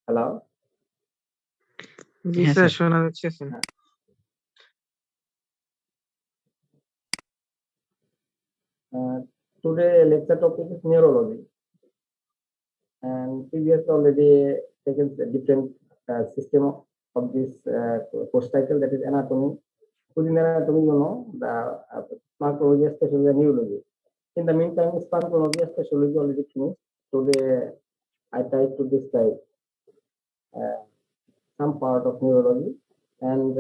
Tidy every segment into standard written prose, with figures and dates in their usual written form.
Hello. জি হ্যাঁ, sir sir. শোনা যাচ্ছে sir. Today lecture topic is neurology, and previously already taken the different system of this course title, that is anatomy. Within anatomy, the pharmacology, especially the neurology. In the meantime, pharmacology, especially already finished. Today, I tried to describe uh, some part of neurology, and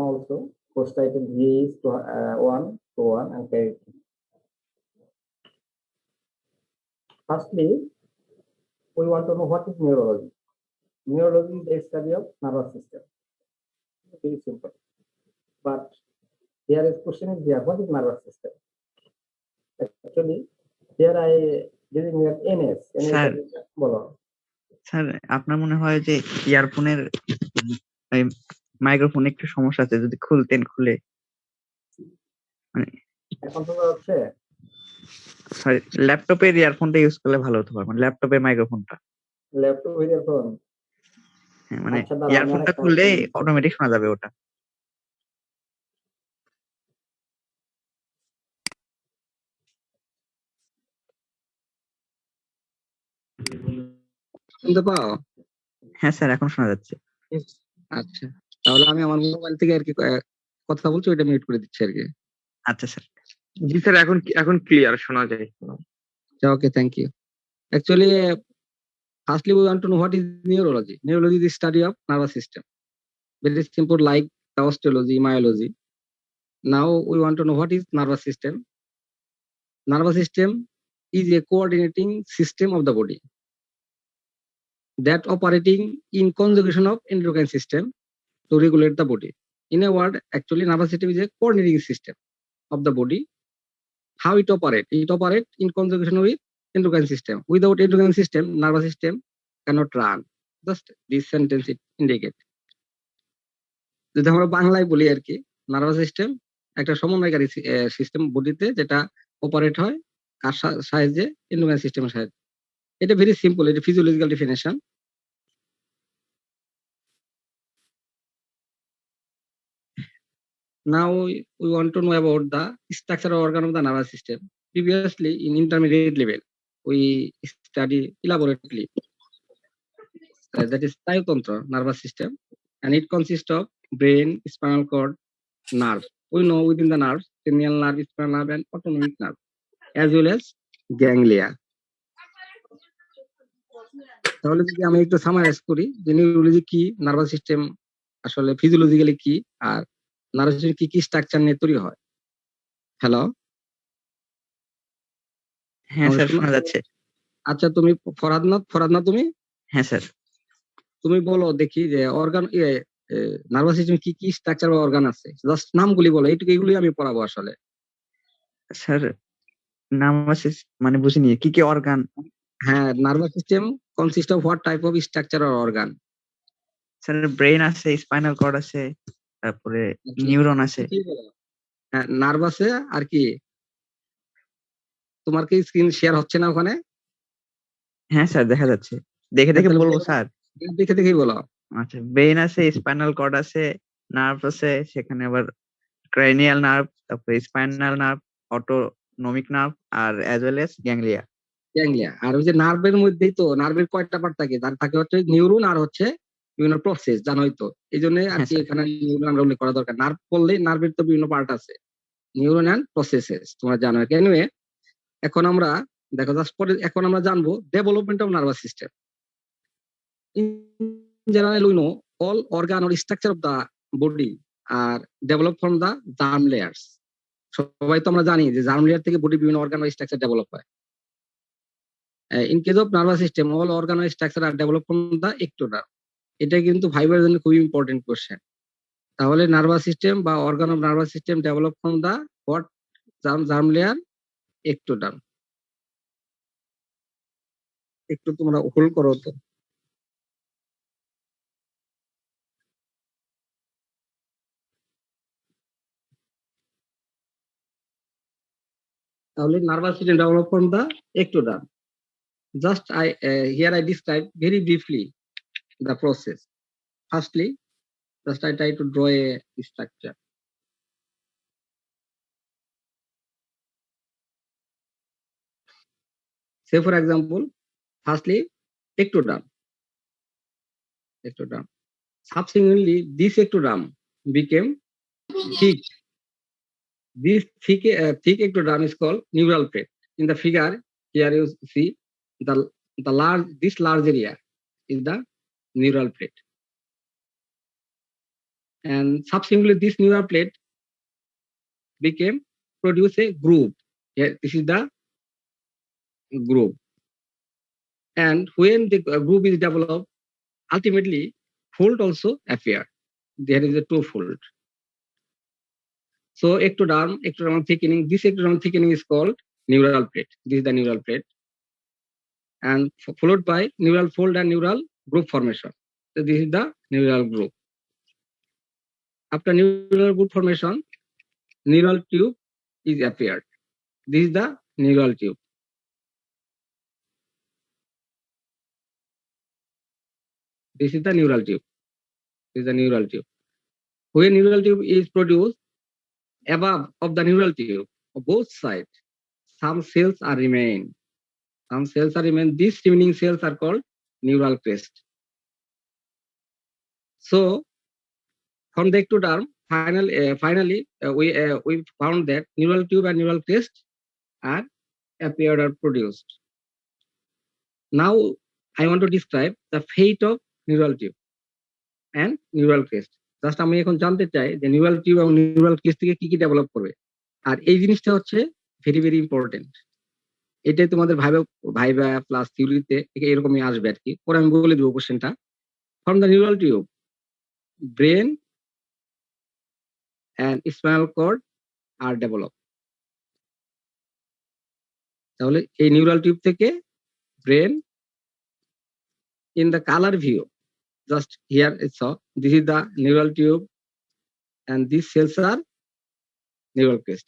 also course title VA is to 1 and carry. Firstly, we want to know what is neurology. Neurology is the study of nervous system. Very simple. But here is question is there, what is nervous system? Actually, here I didn't have NS. Sir বলো। Sir আপনার মনে হয় যে ইয়ারফোনের microphone একটু সমস্যা আছে, যদি খুলতেন খুলে মানে এখন শোনা যাচ্ছে? সরি, ল্যাপটপের ইয়ারফোনটা ইউজ করলে ভালো হতো, মানে ল্যাপটপের মাইক্রোফোনটা। Laptop earphone. হ্যাঁ, মানে আচ্ছা, দাঁড়াও, আমি ইয়ারফোনটা আরেকটা খুললে অটোমেটিক শোনা যাবে ওটা। শুনতে পাও? হ্যাঁ স্যার, এখন শোনা যাচ্ছে। আচ্ছা, তাহলে আমি আমার মোবাইল থেকে আর কি কথা বলছি, ওইটা মিউট করে দিচ্ছি আর কি। আচ্ছা স্যার। জি স্যার, এখন ক্লিয়ার শোনা যায়। Okay, thank you. Actually, firstly, we want to know what is neurology. Neurology is the study of nervous system. Very simple, like osteology, myology. Now we want to know what is nervous system. Nervous system is a coordinating system of the body that operating in conjugation of endocrine system to regulate the body. In a word, actually, nervous system is a coordinating system of the body. How it operates? It operates in conjunction with endocrine system. Without endocrine system, nervous system cannot run. Just this sentence it indicate. যদি আমরা বাংলায় বলি আর কি, nervous system একটা সমন্বয়কারী system বডিতে, যেটা operate হয় কার সাহায্যে? এন্ডোক্রাইন সিস্টেমের সাহায্যে। এটা ভেরি সিম্পল, এটা physiological definition. Now we want to know about the structure or organ of the nervous system. Previously, in intermediate level, we study elaborately that is Tayotantra nervous system, and it consists of brain, spinal cord, nerve. We know within the nerves, cranial nerve, spinal nerve, and autonomic nerve, as well as ganglia. তাহলে যদি আমি একটু summarise করি যে neurology কি, nervous system আসলে physiologically কি, আর nervous system কি কি স্ট্রাকচার নিয়ে তৈরি হয়। হ্যালো, হ্যাঁ স্যার, শোনা যাচ্ছে। আচ্ছা, তুমি ফরহাদ না তুমি? হ্যাঁ স্যার। তুমি বলো দেখি যে অর্গান নার্ভাস সিস্টেম কি কি স্ট্রাকচার বা অর্গান আছে, জাস্ট নামগুলি বলো। এগুলি আমি পড়াবো আসলে। স্যার নার্ভাস মানে বুঝিনি, কি কি অর্গান? হ্যাঁ, nervous system consist of what type of structure or organ? Sir brain আছে, স্পাইনাল কর্ড আছে, তারপরে নিউরন আছে। হ্যাঁ, নার্ভ আছে, আর কি? তোমার কি স্ক্রিন শেয়ার হচ্ছে না ওখানে? হ্যাঁ স্যার, দেখা যাচ্ছে। দেখে দেখে বলবো স্যার? দেখে দেখেই বলো। আচ্ছা, ব্রেন আছে, স্পাইনাল কর্ড আছে, নার্ভ আছে, সেখানে আবার ক্রেনিয়াল নার্ভ, তারপরে স্পাইনাল নার্ভ, অটোনমিক নার্ভ, আর অ্যাজ ওয়েল এস গ্যাংলিয়া। আর ওই যে নার্ভের মধ্যেই তো নার্ভের কয়টা পার্ট থাকে? তার থাকে হচ্ছে নিউরন, আর হচ্ছে বিভিন্ন প্রসেস, জানোই তো। এই জন্য আর কি এখানে নিউরন আমরা উল্লেখ করা দরকার। নার্ভ বললেই নার্ভের তো বিভিন্ন পার্ট আছে, নিউরন অ্যান্ড প্রসেসেস, তোমরা জানো। এনিওয়ে, এখন আমরা দেখো জাস্ট পরে এখন আমরা জানবো development of nervous system. In general we know all organ or structure of the body are developed from the germ layers. সবাই তো আমরা জানি যে জার্ম লেয়ার থেকে বডি বিভিন্ন অর্গান ও স্ট্রাকচার ডেভেলপ হয়। In case of nervous system, all organ ও স্ট্রাকচার আর ডেভেলপ ফ্রম দা এক্টোডার্ম। এটা কিন্তু ভাইবার জন্য খুবই ইম্পর্টেন্ট কোশ্চেন। তাহলে নার্ভাস সিস্টেম বা organ of nervous system develop from the what? Germ layer, ectoderm. একটু তোমরা হোল্ড করো তো। তাহলে nervous system develop from the ectoderm. Just here I describe very briefly the process. Firstly, just I try to draw a structure. Say for example, firstly, ectoderm. Subsequently, this ectoderm became thick. This thick ectoderm is called neural plate. In the figure, here you see this large area is the neural plate. And subsequently, this neural plate produce a groove. Here, this is the groove. And when the groove is developed, ultimately, fold also appear. There is a two fold. So ectodermal thickening, this ectodermal thickening is called neural plate. This is the neural plate. And followed by neural fold and neural groove formation. So this is the neural groove. After neural groove formation, neural tube is appeared. This is the neural tube. This is the neural tube. This is the neural tube. When neural tube is produced, above of the neural tube, on both sides, some cells are remain. Some cells are remain. These remaining cells are called neural crest. So, from the ectoderm, finally, we found that neural tube and neural crest are appeared or produced. Now, I want to describe the fate of neural tube and neural crest. Just আমি এখন জানতে চাই যে neural tube এবং neural crest থেকে কি কি develop করবে। আর এই জিনিসটা হচ্ছে ভেরি ভেরি ইম্পর্টেন্ট। এটাই তোমাদের ভাইবা প্লাস থিওরিতে এরকমই আসবে আর কি। পরে আমি বলে দেবো কোশ্চেনটা। From the neural tube, brain and spinal cord are developed. তাহলে এই নিউরাল টিউব থেকে brain, in the color view, just here it saw, this is the neural tube and these cells are neural crest.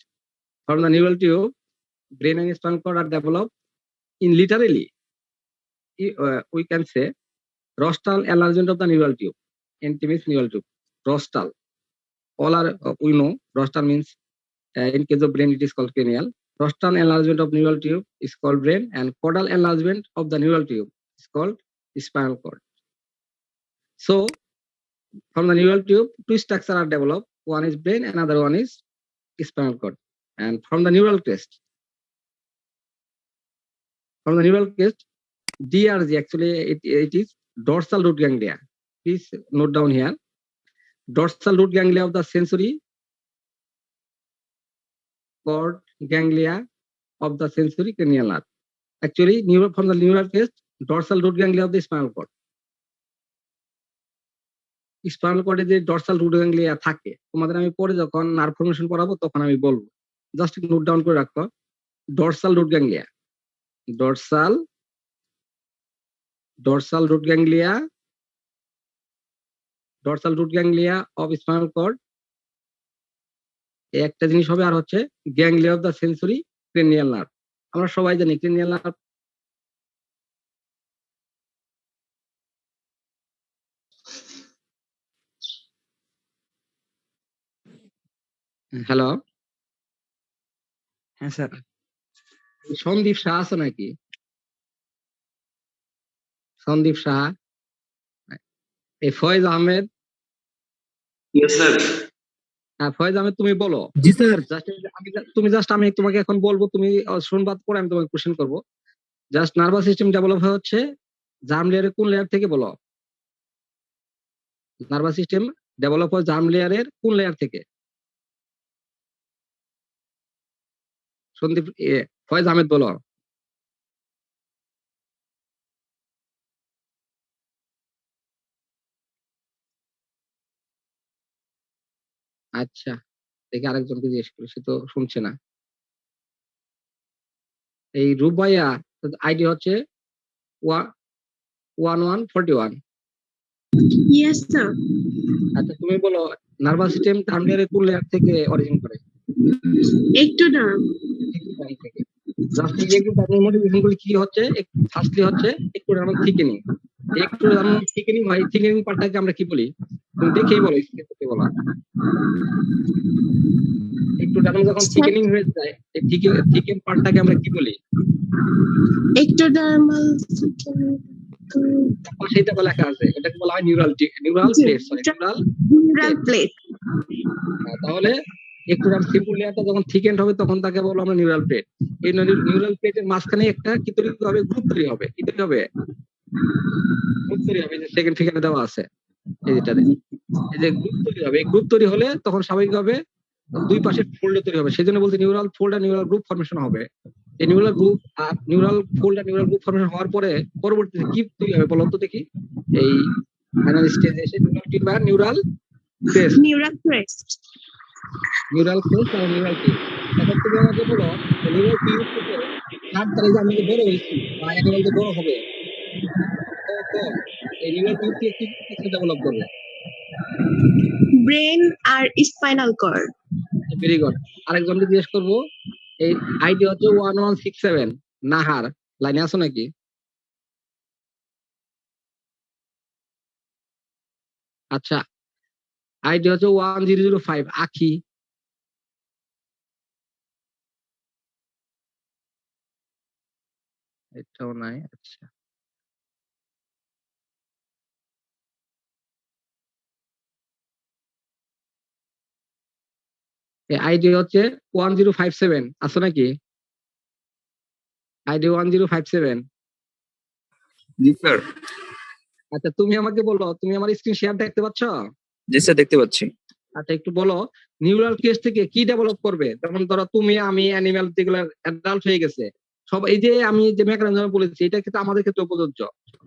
From the neural tube, brain and spinal cord are developed in literally, we can say, rostral enlargement of the neural tube. NT means neural tube. Rostral. All are, we know, rostral means, in case of brain, it is called cranial. Rostral enlargement of neural tube is called brain, and caudal enlargement of the neural tube is called spinal cord. So, from the neural tube, two structures are developed. One is brain, another one is spinal cord. And from the neural crest, DRG, actually, it is dorsal root ganglia. Please note down here. Dorsal root ganglia of the sensory cord ganglia of the sensory cranial nerve. Actually, from the neural crest, dorsal root ganglia of the spinal cord. Spinal কর্ডে যে dorsal root ganglia থাকে, তোমাদের আমি পরে যখন nerve formation পড়াবো তখন আমি বলবো। জাস্ট নোট ডাউন করে রাখো, dorsal root ganglia, dorsal root ganglia of spinal cord. একটা জিনিস হবে, আর হচ্ছে ganglia of the sensory cranial nerve. আমরা সবাই জানি ক্রেনিয়াল নার্ভ হ্যালো, হ্যাঁ স্যার। সন্দীপ শাহ আছে নাকি? সন্দীপ শাহ, এই ফয়েজ আহমেদ। হ্যাঁ ফয়েজ আহমেদ, তুমি বলো। জি স্যার। আমি তোমাকে এখন বলবো, তুমি শুনবা, পরে আমি তোমাকে কোশ্চেন করবো। জাস্ট নার্ভাস সিস্টেম ডেভেলপ হচ্ছে জার্ম লেয়ারের কোন লেয়ার থেকে বলো? নার্ভাস সিস্টেম ডেভেলপ হয় জার্ম লেয়ারের কোন লেয়ার থেকে? সন্দীপ, ফয়েজ আহমেদ বলো। আচ্ছা, দেখি আরেকজনকে জিজ্ঞেস করি, সে তো শুনছে না। এই রুবাইয়া আইডি হচ্ছে 1141। Yes, sir. আচ্ছা, তুমি বলো নার্ভাস সিস্টেম জার্ম লেয়ারের কোন লেয়ার থেকে অরিজিন করে? Ectoderm. থেকে। জাস্ট এই যে একটু মোটিভেশন গুলো কি হচ্ছে, ফার্স্টলি হচ্ছে একটু আমার থিকেনিং। একটু আমার থিকেনিং হয়, থিকেনিং পার্টটাকে আমরা কি বলি? তুমি দেখেই বলো, স্কেচ করতে বলো। একটু যখন থিকেনিং হয়ে যায়, এই থিকেন পার্টটাকে আমরা কি বলি? Ectodermal. পাশেই তো লেখা আছে, এটাকে বলা হয় neural plate, sorry neural. Neural plate. তাহলে একটু সিম্পল লেয়ারটা যখন থিকেন্ড হবে তখন তাকে বলবো আমরা নিউরাল প্লেট। এই নিউরাল প্লেটের মাঝখানে একটা কি তৈরি হবে? গ্রুপ তৈরি হবে। কি তৈরি হবে? গ্রুপ তৈরি হবে, যে সেকেন্ড ফিগারে দেওয়া আছে এই যেটাতে। এই যে গ্রুপ তৈরি হবে, এই গ্রুপ তৈরি হলে তখন স্বাভাবিকভাবে দুই পাশে ফোল্ড তৈরি হবে। সেজন্য বলতে নিউরাল ফোল্ড আর নিউরাল গ্রুপ ফর্মেশন হবে। এই নিউরাল গ্রুপ আর নিউরাল ফোল্ড আর নিউরাল গ্রুপ ফর্মেশন হওয়ার পরে পরবর্তীতে কি তৈরি হবে বলো তো দেখি? এই ফাইনাল স্টেজে এসে নিউরাল টিউব আর neural crest, Neural crest. Neural crest আর নিউরাল টিউব। এখন তুমি আমাকে বলো নিউরাল টিউব থেকে তার তারা যে আমি বড় হয়েছি বা একেবারে বড় হবে, তখন এই নিউরাল টিউব থেকে কি কিছু ডেভেলপ করবে? Brain আর spinal cord. Very good. আরেকজনকে জিজ্ঞেস করবো, এই আইডি হচ্ছে 1167 নাহার, লাইনে আছো নাকি? আচ্ছা, আইডি হচ্ছে 1005 আখি। এটাও নাই। আচ্ছা, এই আইডি হচ্ছে 1057 আছো নাকি? আইডি 1057। জি স্যার। আচ্ছা, তুমি আমাকে বলো, তুমি আমার স্ক্রিন শেয়ার দেখতে পাচ্ছ? জি স্যার, দেখতে পাচ্ছি। আচ্ছা, একটু বলো নিউরাল কেস থেকে কি ডেভেলপ করবে? যেমন ধরো তুমি, আমি, অ্যানিমাল যেগুলো অ্যাডাল্ট হয়ে গেছে সব, এই যে আমি যে মেকানিজম বলেছি এটা কিন্তু আমাদের ক্ষেত্রে প্রযোজ্য।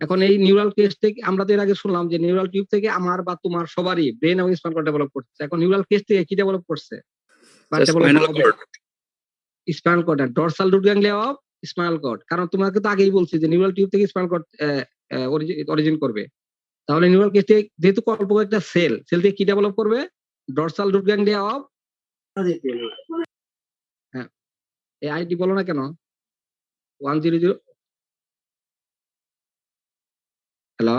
এখন এই নিউরাল কেস থেকে আমরা তো এর আগে শুনলাম যে নিউরাল টিউব থেকে আমার বা তোমার সবারই ব্রেন এবং স্পাইনাল কর্ড ডেভেলপ করছে। এখন নিউরাল কেস থেকে কি ডেভেলপ করছে বা ডেভেলপ স্পাইনাল হবে? Cord. Spinal cord, dorsal root ganglia of spinal cord. কারণ তোমাকে তো আগেই বলছি যে নিউরাল টিউব থেকে স্পাইনাল কর্ড অরিজিন করবে। তাহলে নিউরাল কেস থেকে যেহেতু কল্প একটা সেল থেকে কি ডেভেলপ করবে? Dorsal root ganglia of. হ্যাঁ, এই আইডি বলো না কেন? 100। হ্যালো,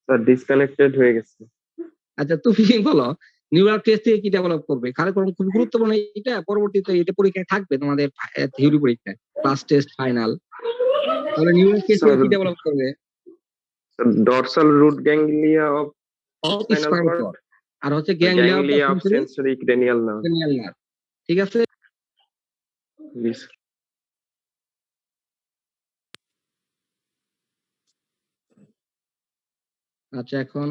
স্যার ডিসকানেক্টেড হয়ে গেছে। আচ্ছা তুমি বলো নিউরাল টেস্ট থেকে কি ডেভেলপ করবে? কার্যক্রম খুব গুরুত্বপূর্ণ এটা, পরবর্তীতে এটা পরীক্ষায় থাকবে তোমাদের থিওরি পরীক্ষায়, ক্লাস টেস্ট, ফাইনাল। তাহলে নিউরাল টেস্ট থেকে কি ডেভেলপ করবে? Dorsal root ganglia of spinal spinal cord, cord, আর হচ্ছে ganglia of ganglia of sensory sensory cranial nerve. Nerve. ঠিক আছে। আচ্ছা, এখন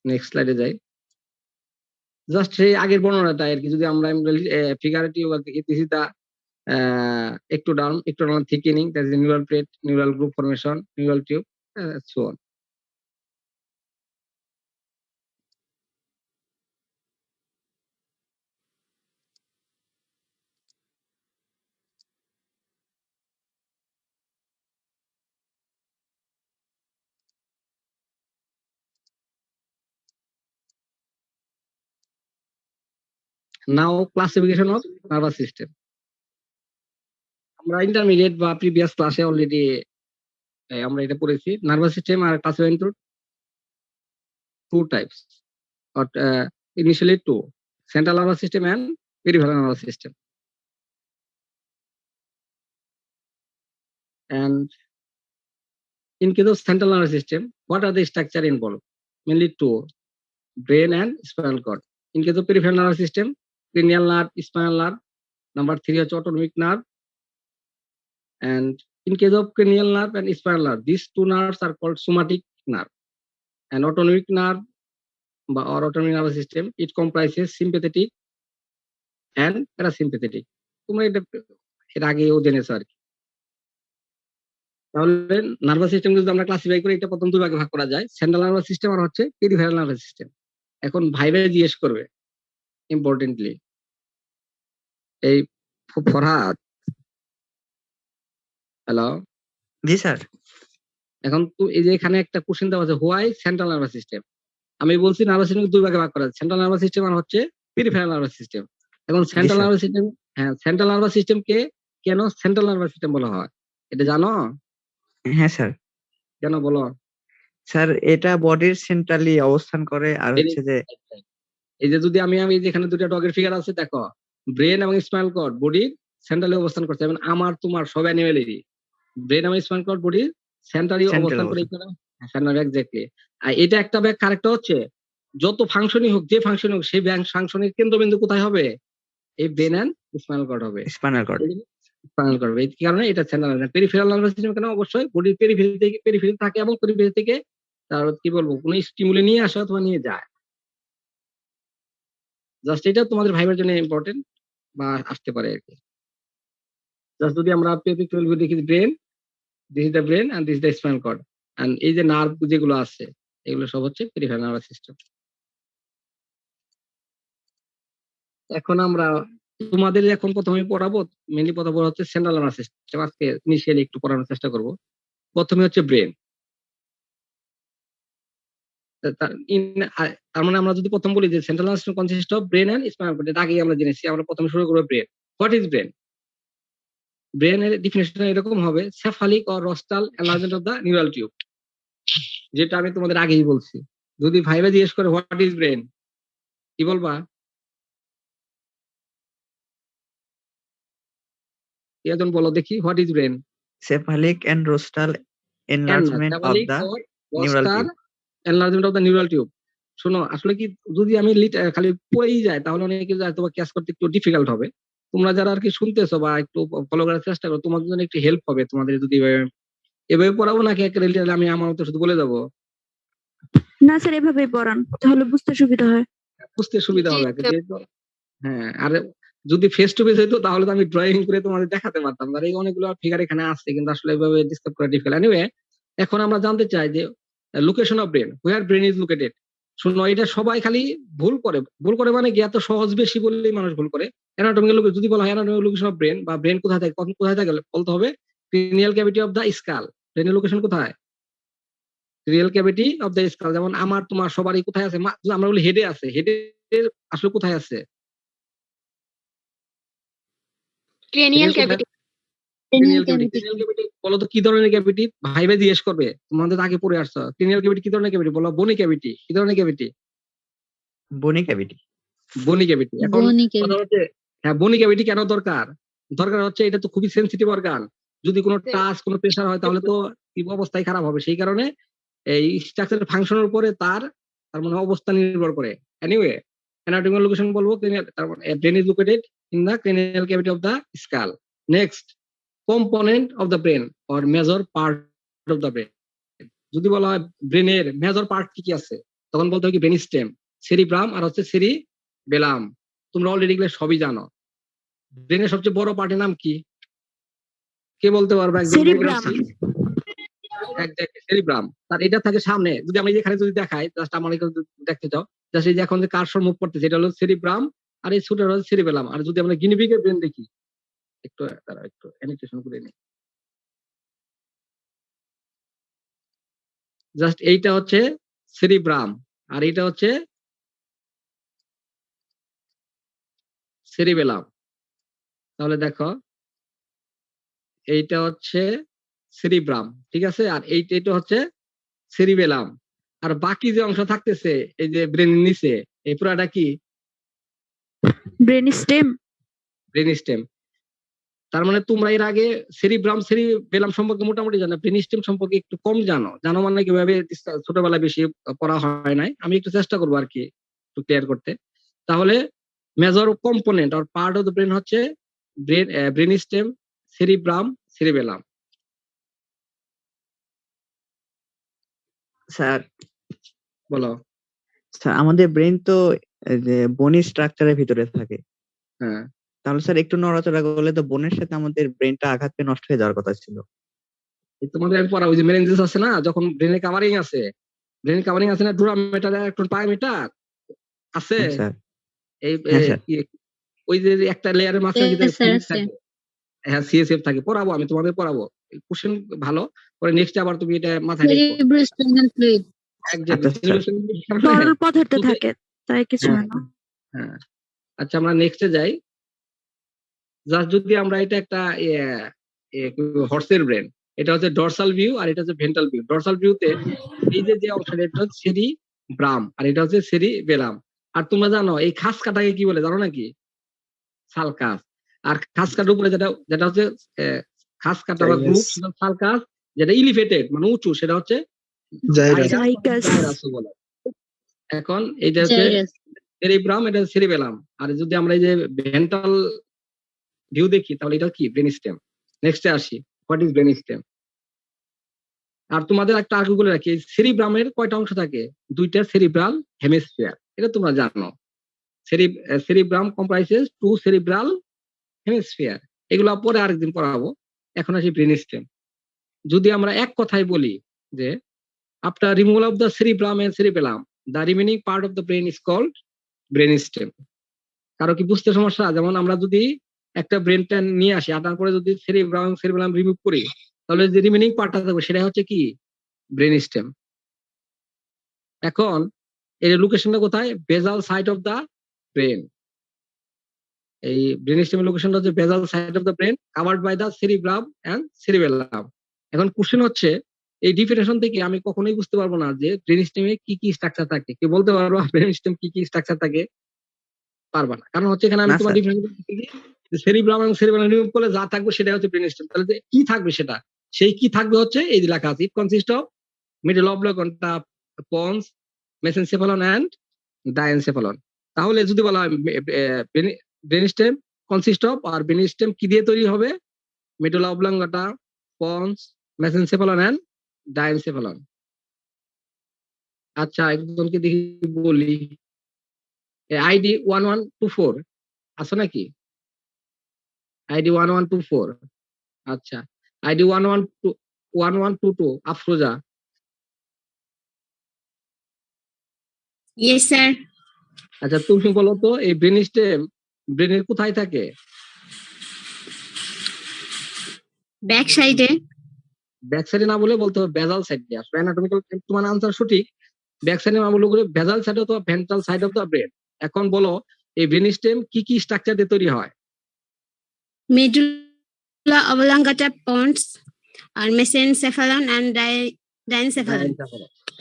নেক্সট স্লাইডে যাই। জাস্ট সেই আগের বর্ণনাটা আর কি, যদি আমরা figurative ইতিসিতা ectodermal thickening, that is neural plate, neural group formation, neural tube, so on. Now classification of nervous system. আমরা ইন্টারমিডিয়েট বা প্রিভিয়াস ক্লাসে অলরেডি আমরা এটা পড়েছি। নার্ভাস সিস্টেম আর classify into two types, or initially two: central nervous system and peripheral nervous system. And in case of central nervous system, what are the structure involved? Mainly two: brain and spinal cord. In case of peripheral nervous system, cranial nerve, spinal nerve. Number three is autonomic nerve. And in case of cranial nerve and spinal nerve, these two nerves are called somatic nerve. And autonomic nerve or autonomic nervous system, it comprises sympathetic and parasympathetic. তোমরা এটা এর আগেও জেনেছো আর কি। তাহলে nervous system যদি আমরা classify করি, এটা প্রথম দুই ভাগে ভাগ করা যায়: সেন্ট্রাল নার্ভাস সিস্টেম আর হচ্ছে পেরিফেরাল নার্ভাস সিস্টেম। এখন ভাইবে জিজ্ঞেস করবে ইম্পর্টেন্টলি, এই ফরহাদ, হ্যালো। জি স্যার। এখন তো এই যে এখানে একটা কোশ্চেন দেওয়া আছে, হোয়াই সেন্ট্রাল নার্ভাস সিস্টেম। আমি বলছি নার্ভাস সিস্টেম দুই ভাগে ভাগ করা যায়, সেন্ট্রাল নার্ভাস সিস্টেম আর হচ্ছে পেরিফেরাল নার্ভাস সিস্টেম। এখন সেন্ট্রাল স্যার। নার্ভাস সিস্টেম, হ্যাঁ সেন্ট্রাল নার্ভাস সিস্টেমকে কেন সেন্ট্রাল নার্ভাস সিস্টেম বলা হয় এটা জানো? হ্যাঁ স্যার। কেন বলো? স্যার এটা বডির সেন্ট্রালি অবস্থান করে আর হচ্ছে যে এই যে যদি আমি যেখানে দুটো ডগের ফিগার আছে দেখো, ব্রেন এবং স্পাইনাল কর্ড বডির সেন্ট্রালি অবস্থান করছে, এবং আমার তোমার সব অ্যানিমেলেরই ব্রেন এবং স্পাইনাল কর্ড বডির সেন্ট্রালি Central অবস্থান করে অবস্থান। Central exactly. আর এটা একটা ব্যাগ কারেক্ট হচ্ছে যত ফাংশনই হোক, যে ফাংশনই হোক, সেই ফাংশনের কেন্দ্রবিন্দু কোথায় হবে? এই ব্রেন এন্ড স্পাইনাল কর্ড হবে। Spinal cord. স্পাইনাল কর্ড এই কারণে এটা সেন্ট্রাল পেরিফেরাল নার্ভাস সিস্টেম কেন? অবশ্যই বডির পেরিফেরি থাকে এবং পেরিফেরি থেকে তার কি বলবো কোনো স্টিমুলি নিয়ে আসা অথবা নিয়ে যায়। জাস্ট এটা তোমাদের ভাইবার জন্য ইম্পর্টেন্ট বা আসতে পারে আর কি। জাস্ট যদি আমরা পেপিক 12 দেখি brain, this is the brain and this is the spinal cord, and এই যে নার্ভ যেগুলো আছে এগুলো সব হচ্ছে পেরিফেরাল নার্ভাস সিস্টেম। এখন আমরা তোমাদের এখন প্রথমে পড়াবো, মেইনলি পড়াবো হচ্ছে সেন্ট্রাল নার্ভাস সিস্টেম। আজকে ইনিশিয়ালি একটু পড়ানোর চেষ্টা করব। প্রথমে হচ্ছে ব্রেন। তার মানে আমরা যদি প্রথম বলি যে central nervous system consist of brain and spinal cord, এটা আগেই আমরা জেনেছি। আমরা প্রথমে শুরু করবো ব্রেন। What is brain? ব্রেনের ডিফিনিশন এরকম হবে, cephalic or rostral enlargement of the neural tube, যেটা আমি তোমাদের আগেই বলছি। যদি ভাইবা জিজ্ঞেস করে হোয়াট ইজ ব্রেন, কি বলবা? একজন বলো দেখি, what is brain? cephalic and rostral enlargement of cephalic the or neural রস্টাল tube. Enlargement of the neural tube. শোনো, আসলে কি যদি আমি খালি পড়েই যায় তাহলে অনেকে যায় তোমার ক্যাচ করতে একটু ডিফিকাল্ট হবে। তোমরা যারা আর কি শুনতেছো বা একটু ফলো করার চেষ্টা করো, তোমাদের জন্য একটু হেল্প হবে তোমাদের যদি এভাবে পড়াবো, নাকি একটা আমি আমার মতো শুধু বলে যাবো? না স্যার, এভাবেই পড়ান, তাহলে বুঝতে সুবিধা হয়। বুঝতে সুবিধা হবে আর কি। যেহেতু হ্যাঁ, আর যদি ফেস টু ফেস হইতো তাহলে তো আমি ড্রয়িং করে তোমাদের দেখাতে পারতাম। আর এই অনেকগুলো ফিগার এখানে আছে, কিন্তু আসলে এভাবে ডিসক্রাইব করা ডিফিকাল্ট। এনিওয়ে, এখন আমরা জানতে চাই যে location of brain, where brain is located. শুনো, এটা সবাই খালি ভুল করে মানে কি, এত সহজ বেশি বললেই মানুষ ভুল করে। অ্যানাটমিক্যাল লোকেশন, যদি বলা হয় অ্যানাটমিক্যাল লোকেশন অফ ব্রেন বা ব্রেন কোথায় থাকে, কখন কোথায় থাকে বলতে হবে cranial cavity of the skull. ব্রেনের লোকেশন কোথায়? Cranial cavity of the skull. যেমন আমার তোমার সবারই কোথায় আছে? আমরা বলি হেডে আছে, হেডের আসলে কোথায় আছে? ক্রেনিয়াল Cranial কোথায়? Cavity. Cranial cavity. Cranial cavity বলো তো কি ধরনের ক্যাভিটি? ভাইবে জিজ্ঞেস করবে, তোমাদের আগে পড়ে আসছো। ক্রিনিয়াল ক্যাভিটি কি ধরনের ক্যাভিটি? বলো। বনি ক্যাভিটি। কি ধরনের ক্যাভিটি? bony cavity. বনি ক্যাভিটি। এখন বনি কথা ক্যাভিটি। হচ্ছে, হ্যাঁ বনি ক্যাভিটি কেন দরকার? দরকার হচ্ছে এটা তো খুবই সেনসিটিভ অর্গান। যদি কোনো টাচ, কোনো প্রেসার হয় তাহলে তো অবস্থায় খারাপ হবে। সেই কারণে এই স্ট্রাকচারের ফাংশনের উপরে তার মানে অবস্থা নির্ভর করে। এনিওয়ে, অ্যানাটমিক্যাল লোকেশন বলবো তার মানে brain is located in the cranial cavity of the skull. Next, component of the brain or major part of the brain. যদি বলা হয় ব্রেনের মেজর পার্ট কি কি আছে, তখন বলতে হবে কি ব্রেন স্টেম, সেরিব্রাম আর হচ্ছে সেরিবেলাম। তোমরা অলরেডি এগুলো সবই জানো। ব্রেনের সবচেয়ে বড় পার্টের নাম কি? কে বলতে পারবে? একজন Cerebrum. সেরিব্রাম। তার এটা থাকে সামনে। যদি আমি এখানে যদি দেখাই, জাস্ট আমার এখানে যদি দেখতে চাও, জাস্ট এই যে এখন যে কার্সর মুভ করতেছে, এটা হলো সেরিব্রাম আর এই ছোট হলো সেরিবেলাম। আর যদি আমরা গিনিপিগের ব্রেন দেখি, একটু অ্যানিমেশন করে নিই। জাস্ট এইটা হচ্ছে সেরিব্রাম আর এইটা হচ্ছে সেরিবেলাম। তাহলে দেখো, এইটা হচ্ছে সেরিব্রাম, ঠিক আছে, আর এইটা হচ্ছে সেরিবেলাম। আর বাকি যে অংশ থাকতেছে এই যে ব্রেনের নিচে, এই পুরাটা কি? Brain stem. Brain stem. তার মানে তোমরা এর আগে সেরিব্রাম সেরিবেলাম সম্পর্কে মোটামুটি জানো, ব্রেন স্টেম সম্পর্কে একটু কম জানো মানে কিভাবে ছোটবেলায় বেশি পড়া হয় নাই। আমি একটু চেষ্টা করবো আর কি একটু ক্লিয়ার করতে। তাহলে major component or part of the brain হচ্ছে brain stem, cerebrum, cerebellum. Sir বলো। স্যার আমাদের ব্রেন তো এই যে বনি স্ট্রাকচারের ভিতরে থাকে। হ্যাঁ, তাহলে স্যার একটু নড়াচড়া করলে তো বোনের সাথে আমাদের ব্রেনটা আঘাত পেয়ে নষ্ট হয়ে যাওয়ার কথা ছিল। তোমাদের আমি পড়াবো যে মেরেঞ্জেস আছে না, যখন ব্রেনের কাভারিং আছে, ব্রেনের কাভারিং আছে না, ডুরাম মেটার একটা পায়োমিটার আছে। হ্যাঁ স্যার। এই হ্যাঁ স্যার। ওই যে একটা লেয়ারের মাঝখানে Yes, sir, fluid sir. থাকে। হ্যাঁ, সিএসএফ থাকে। পড়াবো, আমি তোমাদের পড়াবো। কোশ্চেন ভালো করে নেক্সট আবার তুমি এটা মাথায় রেখো। Cerebrospinal fluid. Exactly. আচ্ছা, আচ্ছা। তরল পদার্থ যদি- থাকে তাই কিছু হ্যাঁ, হয় না। হ্যাঁ। আচ্ছা আমরা নেক্সটে যাই। জাস্ট যদি আমরা এটা একটা হর্সের ব্রেন, এটা হচ্ছে ডরসাল ভিউ আর এটা হচ্ছে ভেন্ট্রাল ভিউ। ডরসাল ভিউতে এই যে অংশটা এটা হচ্ছে সেরিব্রাম আর এটা হচ্ছে সেরিবেলাম। আর তোমরা জানো এই খাস কাটাকে কি বলে জানো নাকি? সালকাস। আর খাস কাটার উপরে যেটা যেটা হচ্ছে খাস কাটা বা গ্রুপ সেটা সালকাস, যেটা এলিভেটেড মানে উঁচু সেটা হচ্ছে জাইগাস। জাইরাসও বলে। এখন এইটা হচ্ছে সেরিব্রাম, এটা সেরিবেলাম। আর যদি আমরা এই যে ভেন্ট্রাল ভিউ দেখি তাহলে এটা কি ব্রেন স্টেম। নেক্সটে আসি, হোয়াট ইজ ব্রেন স্টেম। আর তোমাদের একটা আগে বলে রাখি, সেরিব্রামের কয়টা অংশ থাকে? দুইটা সেরিব্রাল হেমিস্ফিয়ার, এটা তোমরা জানো। Cerebrum comprises two cerebral hemisphere. এগুলো পরে আরেকদিন পড়াবো। এখন আসি ব্রেন স্টেম। যদি আমরা এক কথায় বলি যে after removal of the cerebrum and cerebellum the remaining part of the brain is called brain stem. কারো কি বুঝতে সমস্যা? যেমন আমরা যদি একটা ব্রেনটা নিয়ে আসি, আনার পরে যদি সেরিব্রাম রিমুভ করি, তাহলে যে রিমেনিং পার্টটা থাকবে সেটা হচ্ছে কি ব্রেন স্টেম। এখন এর লোকেশনটা কোথায়? Basal side of the brain. এই ব্রেন স্টেমের লোকেশনটা হচ্ছে basal side of the brain covered by the cerebrum and cerebellum. এখন কোশ্চেন হচ্ছে এই ডিফিনেশন থেকে আমি কখনোই বুঝতে পারবো না যে ব্রেন স্টেমে কি কি স্ট্রাকচার থাকে। কেউ বলতে পারবো ব্রেন স্টেম কি কি স্ট্রাকচার থাকে? পারবা না, কারণ হচ্ছে এখানে আমি না, তোমার স্যার। ডিফিনেশন সেরিব্রাম এবং সেরিবেলাম রিমুভ করলে যা থাকবে সেটা হচ্ছে ব্রেন স্টেম। তাহলে যে কি থাকবে সেটা, সেই কি থাকবে হচ্ছে এই যে লেখা আছে, it consist of medulla oblongata pons mesencephalon and diencephalon. তাহলে যদি বলা হয় ব্রেন স্টেম কনসিস্ট অফ, আর ব্রেন স্টেম কি দিয়ে তৈরি হবে? Medulla oblongata pons mesencephalon and diencephalon. আচ্ছা একজনকে দেখি বলি, আইডি 1124 আছে নাকি? আইডি 1124। আচ্ছা আইডি 1122 আফরোজা। Yes, sir. আচ্ছা তুমি বলো তো এই ব্রেন স্টেম ব্রেনের কোথায় থাকে? Back side. ব্যাক সাইডে না বলে বলতে হবে বেজাল সাইডে। আসলে অ্যানাটমিক্যাল তোমার আনসার সঠিক। ব্যাক সাইডে না বলে বেজাল সাইড অথবা ventral side of the brain. এখন বলো এই ব্রেন স্টেম কি কি স্ট্রাকচার দিয়ে তৈরি হয়? Medulla oblongata pons or mesencephalon and diencephalon.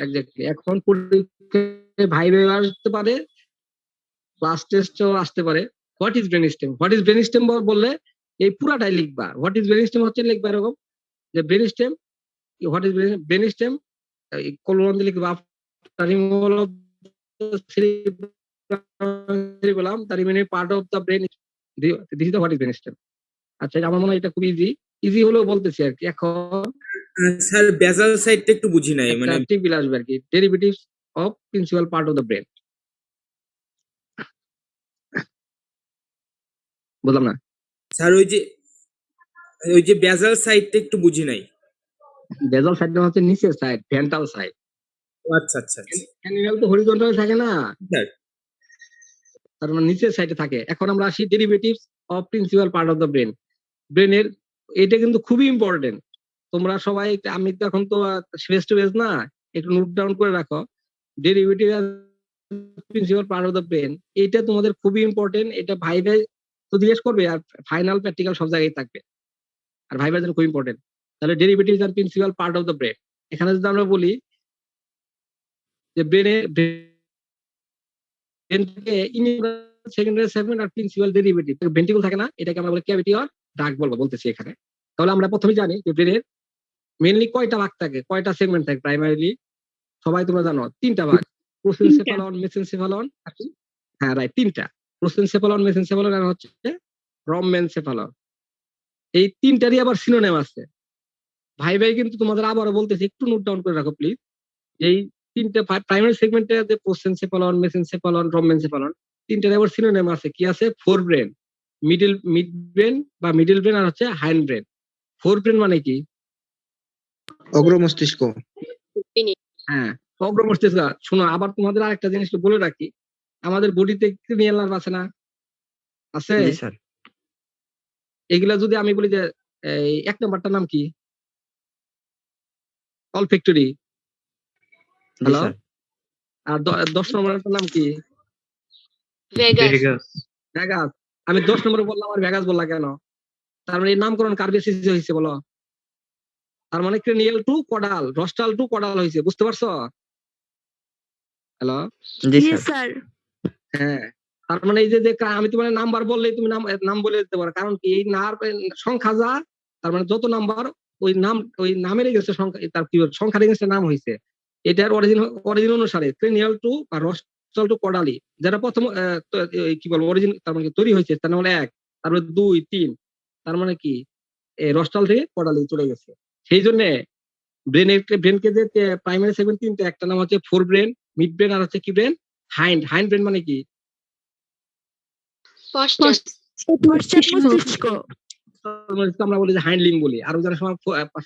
Exactly. এখন পরীক্ষায় ভাইভা আসতে পারে, ক্লাস টেস্টও আসতে পারে। What is brain stem? What is brain stem বললে এই পুরাটাই লিখবা। হোয়াট ইজ ব্রেন স্টেম হচ্ছে লিখবা এরকম যে brain stem, what is brain stem colon দিয়ে লিখবা after removal of cerebellum the remaining part of the brain this is the what is brain stem. আচ্ছা আমার মনে হয় এটা খুব ইজি হলেও বলতেছি আর কি। এখন স্যার বেজাল সাইডটা একটু বুঝি নাই, মানে টিপিল আসবে আর কি, derivatives of principal part of the brain. বুঝলাম না স্যার ওই যে বেজাল সাইডটা একটু বুঝি নাই। বেজাল সাইডটা হচ্ছে নিচের সাইড, ভেন্ট্রাল সাইড। আচ্ছা আচ্ছা আচ্ছা অ্যানিমাল তো হরিজন্টাল থাকে না, স্যার। তার মানে নিচের সাইডে থাকে। এখন আমরা আসি derivatives of principal part of the brain. ব্রেনের এটা কিন্তু খুবই ইম্পর্টেন্ট। তোমরা সবাই, আমি তো এখন তো ফেস টু ফেস না, একটু নোট ডাউন করে রাখো। Derivative principal part of the brain, এটা তোমাদের খুবই ইম্পর্টেন্ট। এটা ভাইভাই তো জিজ্ঞেস করবে আর ফাইনাল প্র্যাকটিক্যাল সব জায়গায় থাকবে, আর ভাইভার জন্য খুব ইম্পর্টেন্ট। তাহলে ডেরিভেটিভ আর principal part of the brain, এখানে যদি আমরা বলি যে ব্রেনের সেকেন্ডারি সেগমেন্ট আর প্রিন্সিপাল ডেরিভেটিভ ভেন্ট্রিকল থাকে না, এটাকে আমরা বলি ক্যাভিটি অর ডাক বলতেছি এখানে। তাহলে আমরা প্রথমে জানি যে ব্রেনের মেইনলি কয়টা ভাগ থাকে, কয়টা সেগমেন্ট থাকে প্রাইমারিলি? সবাই তোমরা জানো তিনটা ভাগ, প্রোসেনসেফালন, মেসেনসেফালন। হ্যাঁ রাইট, তিনটা, প্রোসেনসেফালন, মেসেনসেফালন আর হচ্ছে রম্বেনসেফালন। এই তিনটারই আবার সিনোনিম আছে। ভাই কিন্তু তোমাদের আবারও বলতেছি, একটু নোট ডাউন করে রাখো প্লিজ। এই তিনটা প্রাইমারি সেগমেন্টে যে প্রোসেনসেফালন, মেসেনসেফালন, রম্বেনসেফালন, তিনটার আবার সিনোনিম আছে। কি আছে? ফোর ব্রেন, মিড ব্রেন বা মিডল ব্রেন আর হচ্ছে হাইন্ড ব্রেন। ফোর ব্রেন মানে কি? অগ্র মস্তিষ্ক। হ্যাঁ অগ্র মস্তিষ্ক। শোনো আবার তোমাদের আরেকটা জিনিস বলে রাখি, আমাদের বডিতে ক্রিনিয়াল নার্ভ আছে না? আছে স্যার। এগুলা যদি আমি বলি যে এই এক নাম্বারটার নাম কি? অলফ্যাক্টরি জি হ্যালো স্যার। আর 10 নম্বরের নাম কি? Vegas. ভেগাস। আমি 10 নম্বরে বললাম আর ভেগাস বললা কেন? তার মানে এই নামকরণ কার বেসিসে হয়েছে বলো? তার মানে cranial to caudal, rostral to caudal হয়েছে, বুঝতে পারছো? হ্যালো জি ইয়েস স্যার। স্যার। হ্যাঁ, তার মানে এই যে আমি তোমার নাম্বার বললেই তুমি নাম বলে দিতে পারো, কারণ কি এই সংখ্যা যা, তার মানে যত নাম্বার ওই নামের এগেন্সে সংখ্যা, তার কি সংখ্যার এগেন্সে নাম হয়েছে। এটার অরিজিন অনুসারে ক্রেনিয়াল টু বা রস্টাল টু কডালি যারা প্রথম কি বলবো অরিজিন, তার মানে তৈরি হয়েছে, তার মানে 1, তারপরে 2, 3, তার মানে কি রস্টাল থেকে কডালি চলে গেছে। সেই জন্য ব্রেনকে যে প্রাইমারি সেগমেন্ট তিনটে, একটা নাম হচ্ছে ফোর ব্রেন, মিড ব্রেন, আর হচ্ছে কি ব্রেন, হাইন্ড ব্রেন। মানে কি পশ্চাৎ মস্তিষ্ক। আমরা বলি যে হাইন্ড লিম বলি, আর ওই সময়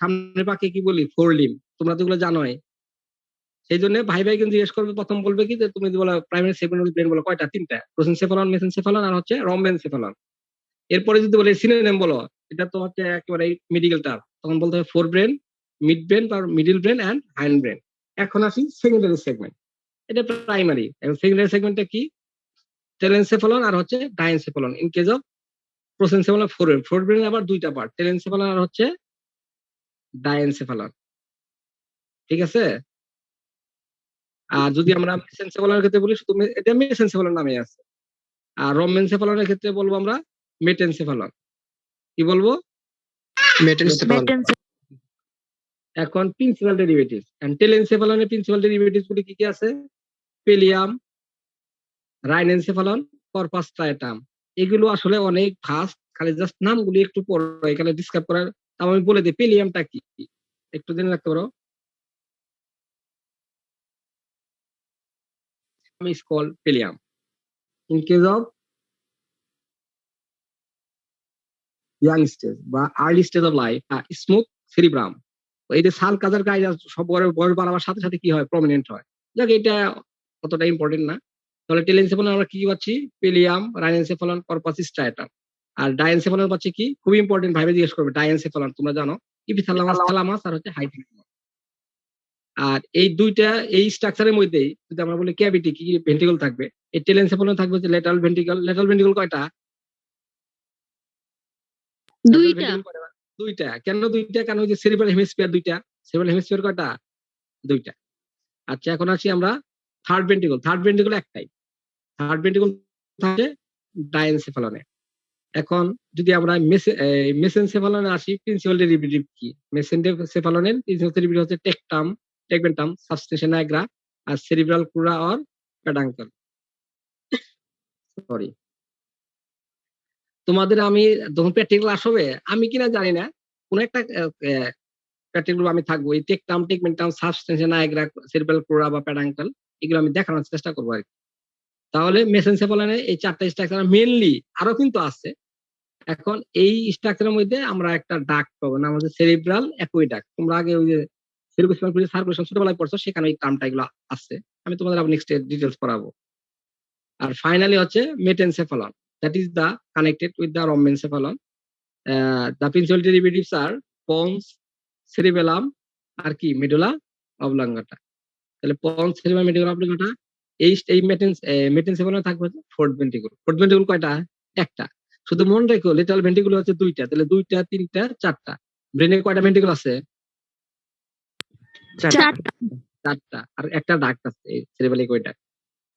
সামনের পাকে কি বলি, ফোর লিম। তোমরা তো এগুলো জানোই। সেই জন্য ভাই কিন্তু জিজ্ঞেস করবে, প্রথম বলবে কি যে তুমি বলো প্রাইমারি সেগমেন্ট ব্রেন বলো কয়টা? 3টা, প্রোসেনসেফালন, মেসেনসেফালন আর হচ্ছে রম্বেনসেফালন। এরপরে যদি বলে সিনোনিম বলো, এটা তো হচ্ছে একেবারে মেডিকেল টার্ম, তখন বলতে হবে ফোর ব্রেন, মিড ব্রেন বা middle brain and hindbrain. এখন আসি সেকেন্ডারি সেগমেন্ট, এটা প্রাইমারি। এবং সেকেন্ডারি সেগমেন্টটা কি? টেলেনসেফালন আর হচ্ছে diencephalon. In case of prosencephalon forebrain আবার 2টা পার্ট, টেলেনসেফালন আর হচ্ছে ডাইএনসেফালন। ঠিক আছে? আর যদি আমরা মেসেনসেফালনের ক্ষেত্রে বলি, শুধু এটা মেসেনসেফালন নামে আছে। আর রম্বেনসেফালনের ক্ষেত্রে বলবো আমরা মেটেনসেফালন। কি বলবো? মেটেনসেফালন। এখন প্রিন্সিপাল ডেরিভেটিভস এন্ড টেলেনসেফালনের প্রিন্সিপাল ডেরিভেটিভস গুলি কি কি আছে? Pallium, rhinencephalon, corpus striatum. এগুলো আসলে অনেক ফাস্ট, খালি জাস্ট নামগুলি একটু পড়ো, এখানে ডিসক্রাইব করার। তাও আমি বলে দিই পেলিয়ামটা কি, একটু জেনে রাখতে পারো। is called Pelium. In case of young stage বা early stage of life, smooth cerebrum, এই যে সাল কাজার কায়দা সব বয়স বাড়াবার সাথে সাথে কি হয়, প্রমিনেন্ট হয়। যাক এটা অতটা ইম্পর্টেন্ট না। তাহলে টেলেনসেফালন আমরা কি পাচ্ছি? পেলিয়াম, রাইনেনসেফালন, কর্পাস স্ট্রাটাম। আর ডাইএনসেফালন পাচ্ছি কি? খুব ইম্পর্টেন্ট, ভাবে জিজ্ঞেস করবে। ডাইএনসেফালন তোমরা জানো, ইপিথ্যালামাস, থ্যালামাস আর হচ্ছে হাইপোথ্যালামাস। আর এই দুইটা এই স্ট্রাকচারের মধ্যেই যদি আমরা বলি ক্যাভিটি, কি ভেন্ট্রিকল থাকবে? এই টেলেনসেফালন থাকবে হচ্ছে ল্যাটারাল ভেন্ট্রিকল। ল্যাটারাল ভেন্ট্রিকল কয়টা? 2টা। 2টা। কেন 2টা? কারণ ওই যে সেরিব্রাল হেমিস্ফিয়ার 2টা। সেরিব্রাল হেমিস্ফিয়ার কয়টা? 2টা। আচ্ছা, এখন আসি আমরা থার্ড ভেন্ট্রিকল। থার্ড ভেন্ট্রিকল একটাই। থার্ড ভেন্ট্রিকল থাকে ডাইএনসেফালনে। এখন যদি আমরা মেসেনসেফালনে আসি, প্রিন্সিপাল ডেরিভেটিভ কি? মেসেনসেফালনের প্রিন্সিপাল ডেরিভেটিভ হচ্ছে টেকবেন্টাম, সাবস্টেশন নাইগ্রা, আর cerebral crura or peduncle. Sorry, তোমাদের আমি যখন প্র্যাকটিক্যাল আসবে, আমি কিনা জানি না, কোন একটা প্র্যাকটিক্যাল আমি থাকবো, এই টেকবেন্টাম, সাবস্টেশন নাইগ্রা, সেরিব্রাল ক্রুরা বা প্যাডাঙ্কল, এগুলো আমি দেখানোর চেষ্টা করবো আর কি। তাহলে মেসেনসেফালনে এই 4টা স্ট্রাকচার মেইনলি, আরো কিন্তু আছে। এখন এই স্ট্রাকচারের মধ্যে আমরা একটা ডাক পাবো, নাম হচ্ছে সেরিব্রাল অ্যাকুইডাক্ট। তোমরা আগে ওই যে সেরিব্রাল সার্কুলেশন ছোটবেলায় পড়ছো, সেখানে এই টার্মটা এগুলো আছে। আমি তোমাদের আবার নেক্সট ডিটেইলস পড়াবো। আর ফাইনালি হচ্ছে metencephalon, that is the connected with the rhombencephalon. The principal derivatives are pons, cerebellum আর কি মেডুলা অবলাঙ্গাটা। তাহলে পন্স, সেরিবেলাম, মেডুলা অবলাঙ্গাটা। এই মেটেনসেফালন থাকবে ফোর্থ ভেন্ট্রিকল। ফোর্থ ভেন্ট্রিকল কয়টা? একটা। শুধু মনে রেখো লেটারাল ভেন্ট্রিকল হচ্ছে 2টা। তাহলে 2টা, 3টা, 4টা। ব্রেনে কয়টা ভেন্ট্রিকল আছে? 4টা। আর একটা ডাক্ট আছে সেরিব্রাল অ্যাকুইডাক্ট।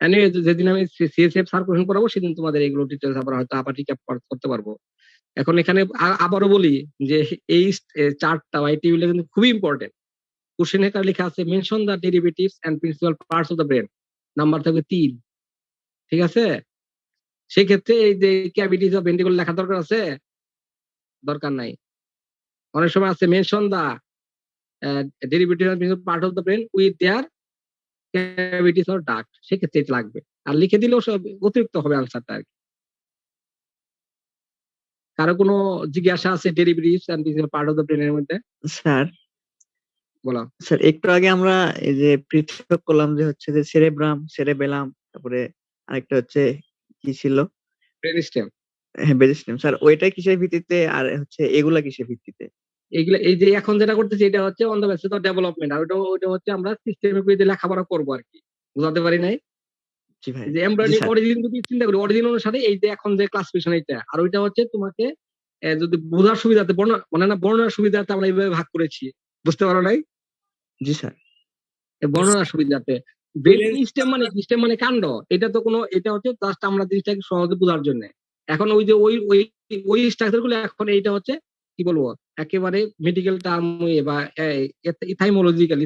এনিওয়ে, যেদিন আমি সিএসএফ সার্কুলেশন করাবো, সেদিন তোমাদের এগুলো ডিটেইলস আবার হয়তো আবার রিক্যাপ করতে পারবো। এখন এখানে আবারও বলি যে এই 4টা বা এই টেবিলটা কিন্তু খুবই ইম্পর্টেন্ট। কোশ্চেন এখানে লেখা আছে mention the derivatives and principal parts of the brain, number থাকবে 3। ঠিক আছে? সেক্ষেত্রে এই যে ক্যাভিটিস অফ ভেন্ট্রিকল লেখা দরকার আছে? দরকার নাই। অনেক সময় আছে mention the derivative and part of the brain with their cavities or duct, সেক্ষেত্রে এটা লাগবে। আর লিখে দিলেও সব অতিরিক্ত হবে আনসারটা আর কি। কারো কোনো জিজ্ঞাসা আছে derivatives and principal part of the brain এর মধ্যে? স্যার, বলো। স্যার একটু আগে আমরা এই যে পৃথক করলাম যে হচ্ছে যে সেরেব্রাম, সেরেবেলাম, তারপরে আরেকটা হচ্ছে কি ছিল? Brain stem. হ্যাঁ, ব্রেনস্টেম। স্যার ওইটা কিসের ভিত্তিতে আর হচ্ছে এগুলা কিসের ভিত্তিতে? এইগুলো এই যে এখন যেটা করতেছি এটা হচ্ছে on the basis of development, আর ওটা হচ্ছে আমরা সিস্টেমের উপরে লেখাপড়া করবো আর কি, বুঝাতে পারি নাই? জি ভাই। এই যে জি এমব্রয়ডারি স্যার। অরিজিন যদি চিন্তা করি, অরিজিন অনুসারে এই যে এখন যে ক্লাসিফিকেশন এটা, আর ওইটা হচ্ছে তোমাকে যদি বোঝার সুবিধাতে মানে না বর্ণনার সুবিধাতে আমরা এইভাবে ভাগ করেছি, বুঝতে পারো নাই? জি স্যার। বর্ণনার সুবিধাতে স্টেম মানে কাণ্ড, এটা তো কোনো, এটা হচ্ছে জাস্ট আমরা জিনিসটাকে সহজে বোঝার জন্য। এখন ওই যে ওই স্ট্রাকচার গুলো এখন এইটা হচ্ছে কি বলবো একেবারে মেডিকেল টার্ম বা ইথাইমোলজিক্যাল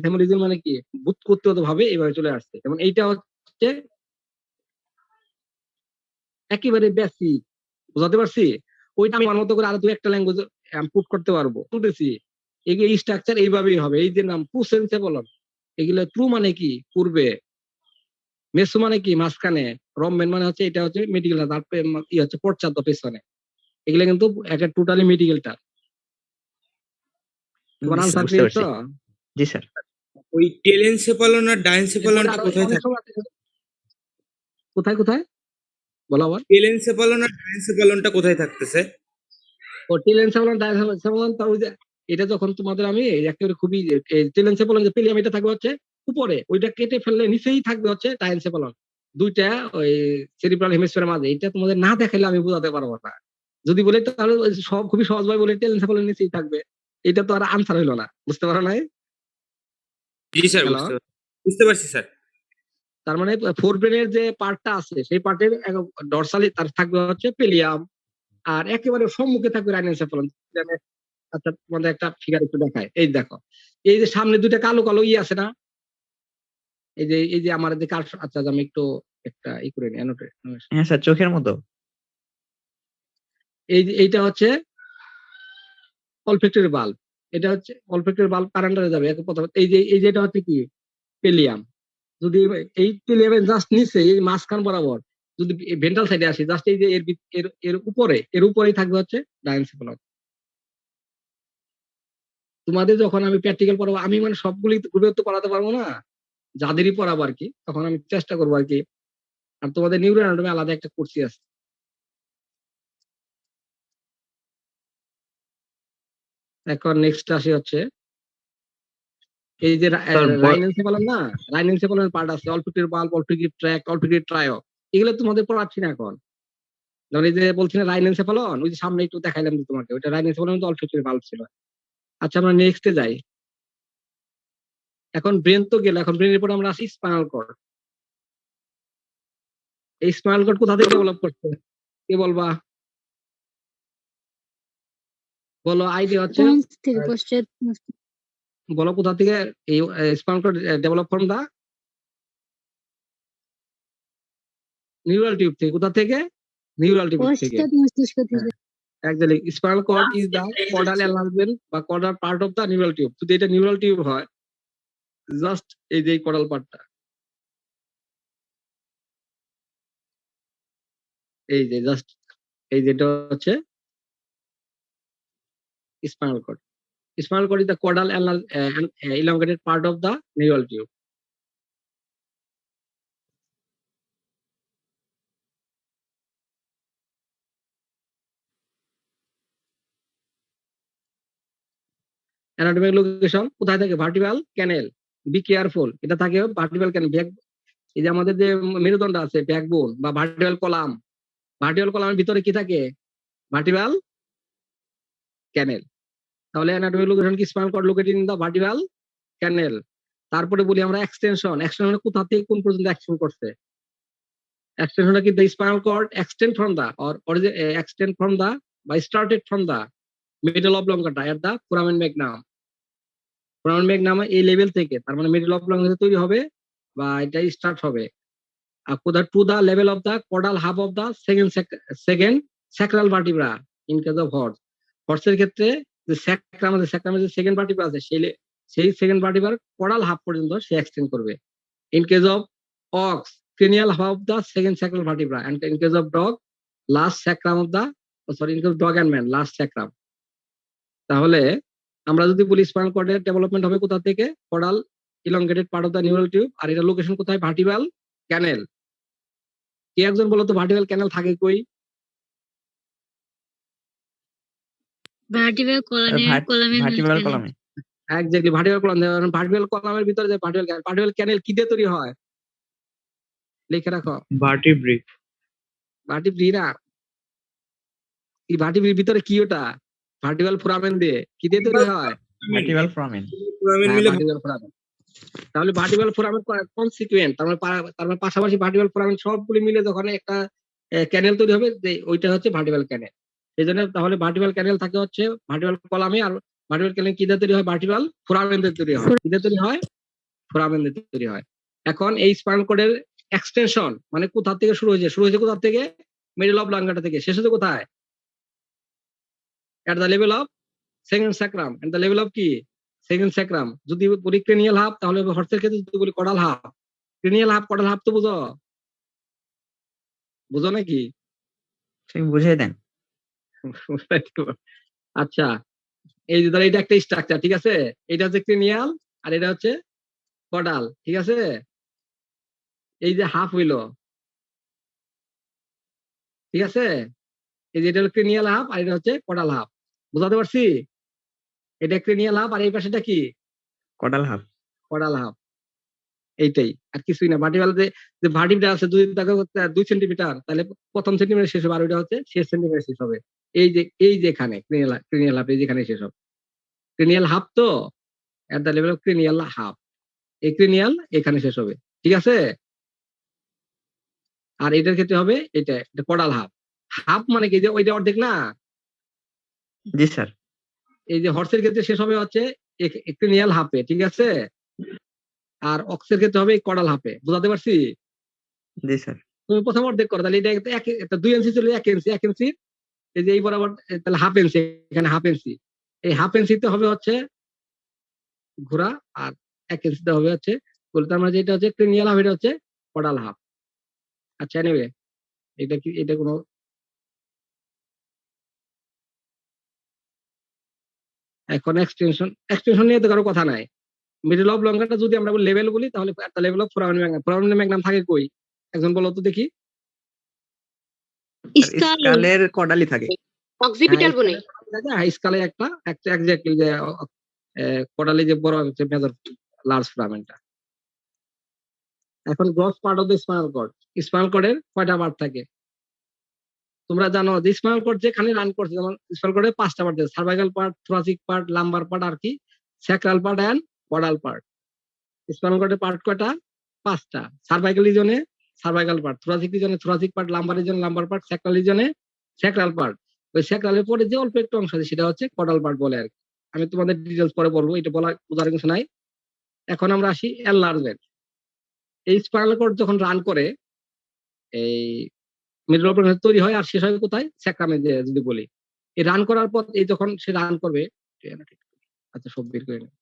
মানে কি বুৎপত্তিগত ভাবে এভাবে চলে আসছে। যেমন এইটা হচ্ছে একেবারে বেসিক, বুঝাতে পারছি? ওইটা আমি আমার মতো করে আরো দু একটা ল্যাঙ্গুয়েজ পুট করতে পারবো, বলতেছি এই স্ট্রাকচার এইভাবেই হবে। এই যে নাম প্রুসেন্সেবলন, এগুলো ট্রু মানে কি পূর্বে, মেসো মানে কি মাঝখানে, রমমেন মানে হচ্ছে এটা হচ্ছে মেডিকেল, তারপরে ই হচ্ছে পশ্চাৎ পেছনে। এগুলো কিন্তু একটা টোটালি মেডিকেলটা। তোমার আনসার বুঝতে পেয়েছো? পারছি। জি স্যার। ওই টেলেনসেফালন আর ডাইনসেফালনটা কোথায় অনেক থাকে? সময় কোথায় কোথায় বলো আবার। টেলেনসেফালন আর ডাইনসেফালনটা কোথায় থাকতেছে? ও টেলেনসেফালন ডায়ানসেফালন, তার ওই যে এটা যখন তোমাদের আমি একেবারে খুবই টেলেনসেফালন যে পেলিয়াম এটা থাকবে হচ্ছে উপরে, ওইটা কেটে ফেললে নিচেই থাকবে হচ্ছে ডায়ানসেফালন, দুইটা ওই সেরিব্রাল হেমিস্ফিয়ারের মাঝে। এটা তোমাদের না দেখাইলে আমি বোঝাতে পারবো না। যদি বলে তাহলে ওই সব খুবই সহজ ভাবে বলে টেলেনসেফালন নিচেই থাকবে, এটা তো আর আনসার হইলো না, বুঝতে পারো নাই? জি স্যার, হ্যালো, বুঝতে পারছি স্যার। তার মানে ফোর ব্রেনের যে পার্টটা আছে সেই পার্টের ডরসালি তার থাকবে হচ্ছে পেলিয়াম, আর একেবারে সম্মুখে থাকবে রাইনেনসেফালন। আচ্ছা তোমাদের একটা ফিগার একটু দেখায়, এই দেখো এই যে সামনে দুইটা কালো কালো আছে না, এই যে আমার যে কার, আচ্ছা আমি একটু একটা ই করে নিই annotate। হ্যাঁ স্যার, চোখের মতো। এইটা হচ্ছে অলফ্যাক্টরি বাল্ব, এটা হচ্ছে অলফ্যাক্টরি বাল্ব কারেন্টারে যাবে প্রথমে। এই যে এটা হচ্ছে কি পেলিয়াম, যদি এই পেলিয়ামের জাস্ট নিচে এই মাঝখান বরাবর যদি ভেন্ট্রাল সাইডে আসি, জাস্ট এই যে এর উপরেই থাকবে হচ্ছে ডায়ানসেফালন। তোমাদের যখন আমি প্র্যাকটিক্যাল পড়াবো, আমি মানে সবগুলি গ্রুপে তো পড়াতে পারবো না, যাদেরই পড়াবো আর কি, তখন আমি চেষ্টা করবো আর কি। আর তোমাদের নিউরো অ্যানাটমি আলাদা একটা কোর্সই আছে। এখন নেক্সট আসি হচ্ছে এই যে রাইনেনসেফালন না, রাইনেনসেফালন পার্ট আছে olfactory bulb, olfactory tract, olfactory trio, এগুলো তোমাদের পড়াচ্ছি না এখন। ধর এই যে বলছি না রাইনেনসেফালন, ওই যে সামনে একটু দেখাইলাম যে তোমাকে, ওইটা রাইনেনসেফালন তো অলফ্যাক্টরি বাল্ব ছিল। আচ্ছা আমরা নেক্সটে যাই। এখন ব্রেন তো গেল, এখন ব্রেনের পর আমরা আসি স্পাইনাল কর্ড। এই স্পাইনাল কর্ড কোথা থেকে ডেভেলপ করছে কে বলবা? বলো আইডিয়া হচ্ছে, বলো কোথা থেকে এই spinal cord develop from the neural tube থেকে। কোথা থেকে? নিউরাল টিউব থেকে। Actually, spinal cord is the caudal enlargement বা caudal part of the neural tube. যদি এটা নিউরাল টিউব হয়, জাস্ট এই যে caudal পার্টটা, এই যে জাস্ট এই যেটা হচ্ছে spinal cord. Spinal cord is the caudal elongated part of the neural tube. Anatomic location কোথায় থাকে? Vertebral cancel. বি কেয়ারফুল, এটা থাকে ভার্টিব্রাল ক্যানেল। এই যে আমাদের যে মেরুদণ্ড আছে ব্যাকবোন বা ভার্টিব্রাল কলাম, ভার্টিব্রাল কলামের ভিতরে কি থাকে? Vertebral canal. তাহলে অ্যানাটমিক লোকেশন কি? Spinal cord located in the vertebral canal. তারপরে বলি আমরা এক্সটেনশন, এক্সটেনশন কোথা থেকে কোন পর্যন্ত এক্সটেন্ড করছে? এক্সটেনশনটা কি the spinal cord extend from the or extend from the বা started from the middle oblongata at the foramen magnum. foramen magnum এই লেভেল থেকে, তার মানে মিডল oblongata তৈরি হবে বা এটা স্টার্ট হবে to the level of the caudal half of the second sacral vertebra in case of horse. হর্সের ক্ষেত্রে যে স্যাক্রামের যে সেকেন্ড ভার্টিব্রা আছে সেই সেকেন্ড ভার্টিব্রার caudal half পর্যন্ত সে এক্সটেন্ড করবে। In case of ox, cranial half of the second sacral vertebra, and in case of dog, last sacrum of the in case of dog and man, last sacrum. তাহলে আমরা যদি বলি spinal কর্ডের development হবে কোথা থেকে? caudal elongated part of the neural tube, আর এটা location কোথায়? Vertebral ক্যানেল। কে একজন বলো তো ভার্টিব্রাল ক্যানেল থাকে কই? ভার্টিব্রাল কলামের ভার্টিব্রাল কলামে এক্স্যাক্টলি ভার্টিক্যাল কলাম। ভার্টিক্যাল কলামের ভিতরে যে ভার্টিক্যাল ক্যানেল কি দিয়ে তৈরি হয় লিখে রাখো। ভার্টিব্রি। ভার্টিব্রি না, এই ভার্টিব্রির ভিতরে কি ওটা? ভার্টিক্যাল ফোরামেন দিয়ে কি দিয়ে তৈরি হয়? Vertebral foramen. ফোরামেন হ্যাঁ, মিলে ভার্টিক্যাল ফোরামেন। তাহলে ভার্টিক্যাল ফোরামেন কনসিকুয়েন্ট, তার মানে পাশাপাশি ভার্টিক্যাল ফোরামেন সবগুলি মিলে যখন একটা ক্যানেল তৈরি হবে, ওইটা হচ্ছে ভার্টিক্যাল ক্যানেল। এই জন্য তাহলে ভার্টিক্যাল ক্যানেল থাকে হচ্ছে ভার্টিক্যাল কলামে, আর ভার্টিক্যাল ক্যানেল কি দিয়ে তৈরি হয়? ভার্টিক্যাল ফোরামেন দিয়ে তৈরি হয়। কি দিয়ে তৈরি হয়? ফোরামেন দিয়ে তৈরি হয়। এখন এই স্পাইনাল কর্ডের এক্সটেনশন মানে কোথা থেকে শুরু হয়েছে? শুরু হয়েছে কোথা থেকে? মিডল অফ লাঙ্গাটা থেকে। শেষ হচ্ছে কোথায়? at the level of second sacrum, at the level of কি? second sacrum। যদি বলি ক্রেনিয়াল হাফ তাহলে হর্সের ক্ষেত্রে যদি বলি caudal half. Cranial half caudal half তো বুঝো নাকি? ঠিক বুঝিয়ে দেন। আচ্ছা, এই যে ধরো এটা একটা স্ট্রাকচার, ঠিক আছে? এটা হচ্ছে ক্রেনিয়াল আর এটা হচ্ছে কডাল, ঠিক আছে? এই যে হাফ হইলো, ঠিক আছে? এই যে এটা হলো ক্রেনিয়াল হাফ আর এটা হচ্ছে কডাল হাফ। বুঝাতে পারছি? এটা ক্রেনিয়াল হাফ আর এই পাশেটা কি? Caudal half. Caudal half. এইটাই, আর কিছুই না। ভার্টিক্যাল যে ভার্টিব্রা আছে 2 সেন্টিমিটার, তাহলে প্রথম সেন্টিমিটার শেষ হবে আর ওইটা হচ্ছে 6 সেন্টিমিটার শেষ হবে। এই যে এখানে ক্রেনিয়াল হাফ, এই যেখানে শেষ হবে। ক্রেনিয়াল হাফ তো at the level of cranial half, এই ক্রেনিয়াল এখানে শেষ হবে, ঠিক আছে? আর এটার ক্ষেত্রে হবে এটা কডাল হাফ। হাফ মানে কি? যে ওইটা অর্ধেক না? জি স্যার। এই যে হর্সের ক্ষেত্রে শেষ হবে হচ্ছে ক্রেনিয়াল হাফে, ঠিক আছে? আর অক্সের ক্ষেত্রে হবে কডাল হাফে। বুঝাতে পারছি? জি স্যার। তুমি প্রথম অর্ধেক করো, তাহলে এটা 2 ইঞ্চি ছিল, 1 ইঞ্চি, 1 ইঞ্চি এই যে এই বরাবর, তাহলে হাফ ইঞ্চি, এখানে হাফ ইঞ্চি। এই হাফ ইঞ্চিতে হবে হচ্ছে ঘোরা, আর 1 ইঞ্চিতে হবে হচ্ছে বলতে আমরা যেটা হচ্ছে ক্রেনিয়াল হাফ, এটা হচ্ছে কডাল হাফ। আচ্ছা, এনিওয়ে এটা কি, এটা কোনো এখন এক্সটেনশন নিয়ে তো কারো কথা নাই। মিডল অফ লঙ্গাটা যদি আমরা লেভেল বলি তাহলে একটা লেভেল অফ ফোরামেন ম্যাগনাম থাকে কই? একজন বলো তো দেখি। স্কালের কডালি থাকে। অক্সিপিটাল বনে। স্কালে একটা এক্স্যাক্টলি যে কডালি যে বড় হচ্ছে মেজর লার্জ ফোরামেনটা। এখন gross part of the spinal cord. Spinal কর্ডের কয়টা পার্ট থাকে? তোমরা জানো যে স্পাইনাল কর্ড যেখানে রান করছে, যেমন স্পাইনাল কর্ডের 5টা পার্ট আছে, cervical part, thoracic part, lumbar part আর কি sacral part and caudal part. Spinal কর্ডের পার্ট কয়টা? 5টা। সার্ভাইকাল রিজনে সার্ভাইকাল পার্ট, থোরাসিক রিজনে থোরাসিক পার্ট, লাম্বার রিজনে লাম্বার পার্ট, স্যাক্রাল রিজনে স্যাক্রাল পার্ট। ওই স্যাক্রালের পরে যে অল্প একটু অংশ আছে সেটা হচ্ছে কডাল পার্ট বলে আর কি। আমি তোমাদের ডিটেইলস পরে বলবো, এটা বোঝার কিছু নাই। এখন আমরা আসি এনলার্জমেন্ট। এই স্পাইনাল কর্ড যখন রান করে এই মিডল অফ তৈরি হয় আর শেষ হয় কোথায়? স্যাক্রামে যদি বলি। এই রান করার পর এই যখন সে রান করবে, আচ্ছা সব বের করে নেই।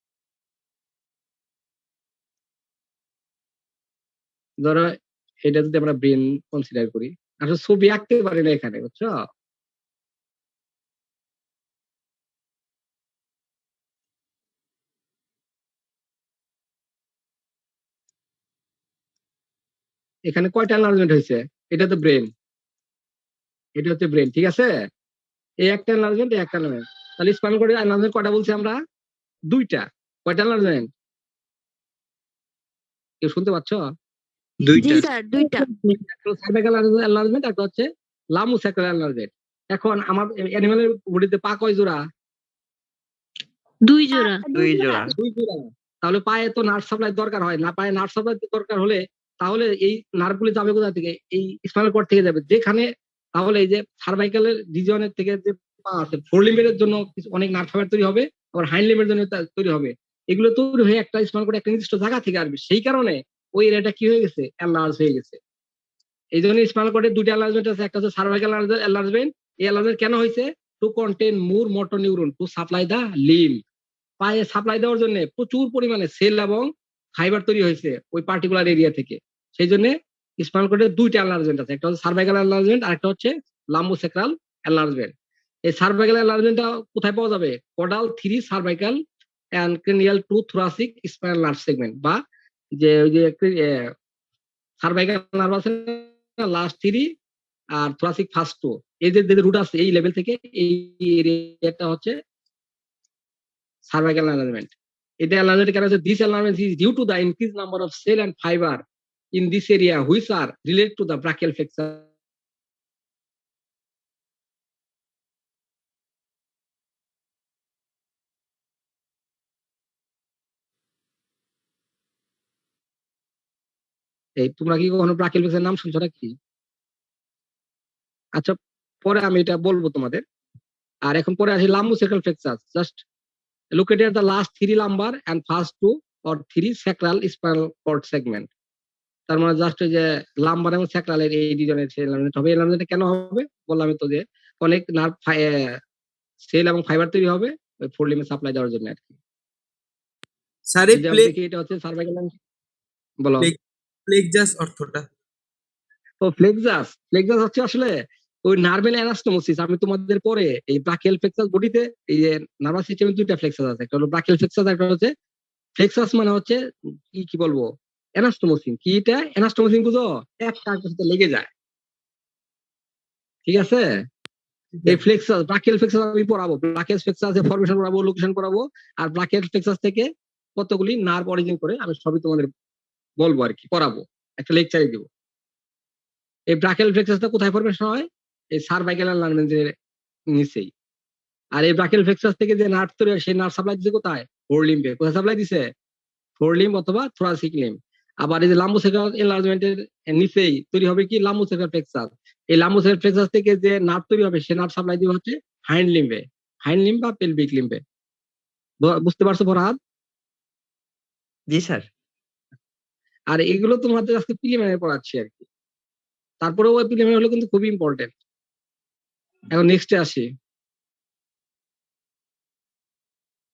ধরো এটা যদি আমরা ব্রেন কনসিডার করি, আসলে ছবি আঁকতে পারি না এখানে, বুঝছো? এখানে কয়টা এনলার্জমেন্ট হয়েছে? এটা তো ব্রেন, এটা হচ্ছে ব্রেন, ঠিক আছে? এই একটা এনলার্জমেন্ট, এই একটা এনলার্জমেন্ট। তাহলে স্পাইনাল কর্ডের এনলার্জমেন্ট কয়টা বলছি আমরা? 2টা। কয়টা এনলার্জমেন্ট? কেউ শুনতে পাচ্ছ? জি স্যার, 2টা। সার্ভাইকাল এনলার্জমেন্ট, একটা হচ্ছে লাম্বোস্যাক্রাল এনলার্জমেন্ট। এখন আমার অ্যানিমালের বডিতে পা কয় জোড়া? 2 জোড়া। 2 জোড়া। 2 জোড়া। তাহলে পায়ে তো নার্ভ সাপ্লাই দরকার হয় না? পায়ে নার্ভ সাপ্লাই দরকার হলে তাহলে এই নার্ভগুলি যাবে কোথা থেকে? এই স্পাইনাল কর্ড থেকে যাবে, যেখানে তাহলে এই যে সার্ভাইকালের রিজিয়নের থেকে যে পা আছে, ফোর লিম্বের জন্য অনেক নার্ভ ফাইবার তৈরি হবে, আবার হাইন্ড লিম্বের জন্য তৈরি হবে। এগুলো তৈরি হয়ে একটা স্পাইনাল কর্ড একটা নির্দিষ্ট জায়গা থেকে আসবে, সেই কারণে ওই এরিয়াটা কি হয়ে গেছে? এনলার্জ হয়ে গেছে। এই জন্য স্পাইনাল কর্ডের 2টা এনলার্জমেন্ট আছে, একটা হচ্ছে সার্ভাইকাল এনলার্জমেন্ট। এই এনলার্জমেন্ট কেন হয়েছে? To contain more motor neuron to supply the limb. পায়ে সাপ্লাই দেওয়ার জন্য প্রচুর পরিমাণে সেল এবং ফাইবার তৈরি হয়েছে ওই পার্টিকুলার এরিয়া থেকে। সেই জন্য স্পাইনাল কর্ডের 2টা এনলার্জমেন্ট আছে, একটা হচ্ছে সার্ভাইকাল এনলার্জমেন্ট আর একটা হচ্ছে লাম্বোস্যাক্রাল এনলার্জমেন্ট। এই সার্ভাইকাল এনলার্জমেন্টটা কোথায় পাওয়া যাবে? Caudal 3 cervical and cranial 2 thoracic spinal nerve segment, বা যে ওই যে সার্ভাইকাল নার্ভ আছে লাস্ট 3 আর থোরাসিক ফার্স্ট টু, এই যে রুট আছে এই লেভেল থেকে এই এরিয়াটা হচ্ছে সার্ভাইকাল এনলার্জমেন্ট। এটা এনলার্জমেন্ট কেন হচ্ছে? This enlargement is due to the increase number of cell and fibre in this area which are related to the brachial flexure. এই তোমরা কি কখনো ব্রাকিয়াল ফ্লেক্সার নাম শুনছো নাকি? আচ্ছা, পরে আমি এটা বলবো তোমাদের। আর এখন পরে আসি lumbosacral plexus. Just located at the last 3 lumbar and first 2 or 3 sacral spinal cord segment. তার মানে জাস্ট যে লাম্বার এবং স্যাক্রালের এই রিজনের এলামেন্ট হবে। এলামেন্ট কেন হবে বললাম তো, যে অনেক নার্ভ সেল এবং ফাইবার তৈরি হবে ওই ফোরলিমে সাপ্লাই দেওয়ার জন্য আর কি। স্যার এই এটা হচ্ছে সার্ভাইকাল। বলো প্লেক্সাস অর্থটা। ও ফ্লেক্সাস, ফ্লেক্সাস হচ্ছে আসলে ওই নার্ভেল অ্যানাস্টোমোসিস। আমি তোমাদের পরে এই ব্রাকিয়াল ফ্লেক্সাস বডিতে এই যে নার্ভাস সিস্টেমে দুইটা ফ্লেক্সাস আছে, একটা হলো ব্রাকিয়াল ফ্লেক্সাস, একটা হচ্ছে ফ্লেক্সাস। মানে হচ্ছে কি বলবো, অ্যানাস্টোমোসিস। কি এটা অ্যানাস্টোমোসিস বুঝো? একটা সাথে লেগে যায়, ঠিক আছে? এই ফ্লেক্সাস ব্রাকিয়াল ফ্লেক্সাস আমি পড়াবো। ব্রাকিয়াল ফ্লেক্সাসের ফরমেশন পড়াবো, লোকেশন পড়াবো, আর ব্রাকিয়াল ফ্লেক্সাস থেকে কতগুলি নার্ভ অরিজিন করে আমি সবই তোমাদের বলবো আর কি, পড়াবো, একটা লেকচারই দিব। এই ব্রাকিয়াল ফ্লেক্সাসটা কোথায় ফরমেশন হয়? এই সার্ভাইকাল এনলার্জমেন্টের নিচেই। আর এই ব্রাকিয়াল ফ্লেক্সাস থেকে যে নার্ভ তৈরি হয় সেই নার্ভ সাপ্লাই দিচ্ছে কোথায়? ফোরলিম্বে। কোথায় সাপ্লাই দিছে? ফোরলিম্ব অথবা থোরাসিক লিম্ব। আবার এই যে লাম্বোসেক্রাল এনলার্জমেন্টের নিচেই তৈরি হবে কি? লাম্বোসেক্রাল ফ্লেক্সাস। এই লাম্বোসেক্রাল ফ্লেক্সাস থেকে যে নার্ভ তৈরি হবে সেই নার্ভ সাপ্লাই দিবে হচ্ছে হাইন্ড লিম্বে, হাইন্ড লিম্ব বা পেলভিক লিম্বে। বুঝতে পারছো ফরহাদ? জি স্যার। আর এগুলো তোমাদের আজকে প্রিলিমিনারি পড়াচ্ছি আর কি, তারপরেও ওই প্রিলিমিনারি হলো কিন্তু খুবই ইম্পর্টেন্ট। এখন নেক্সটে আসি।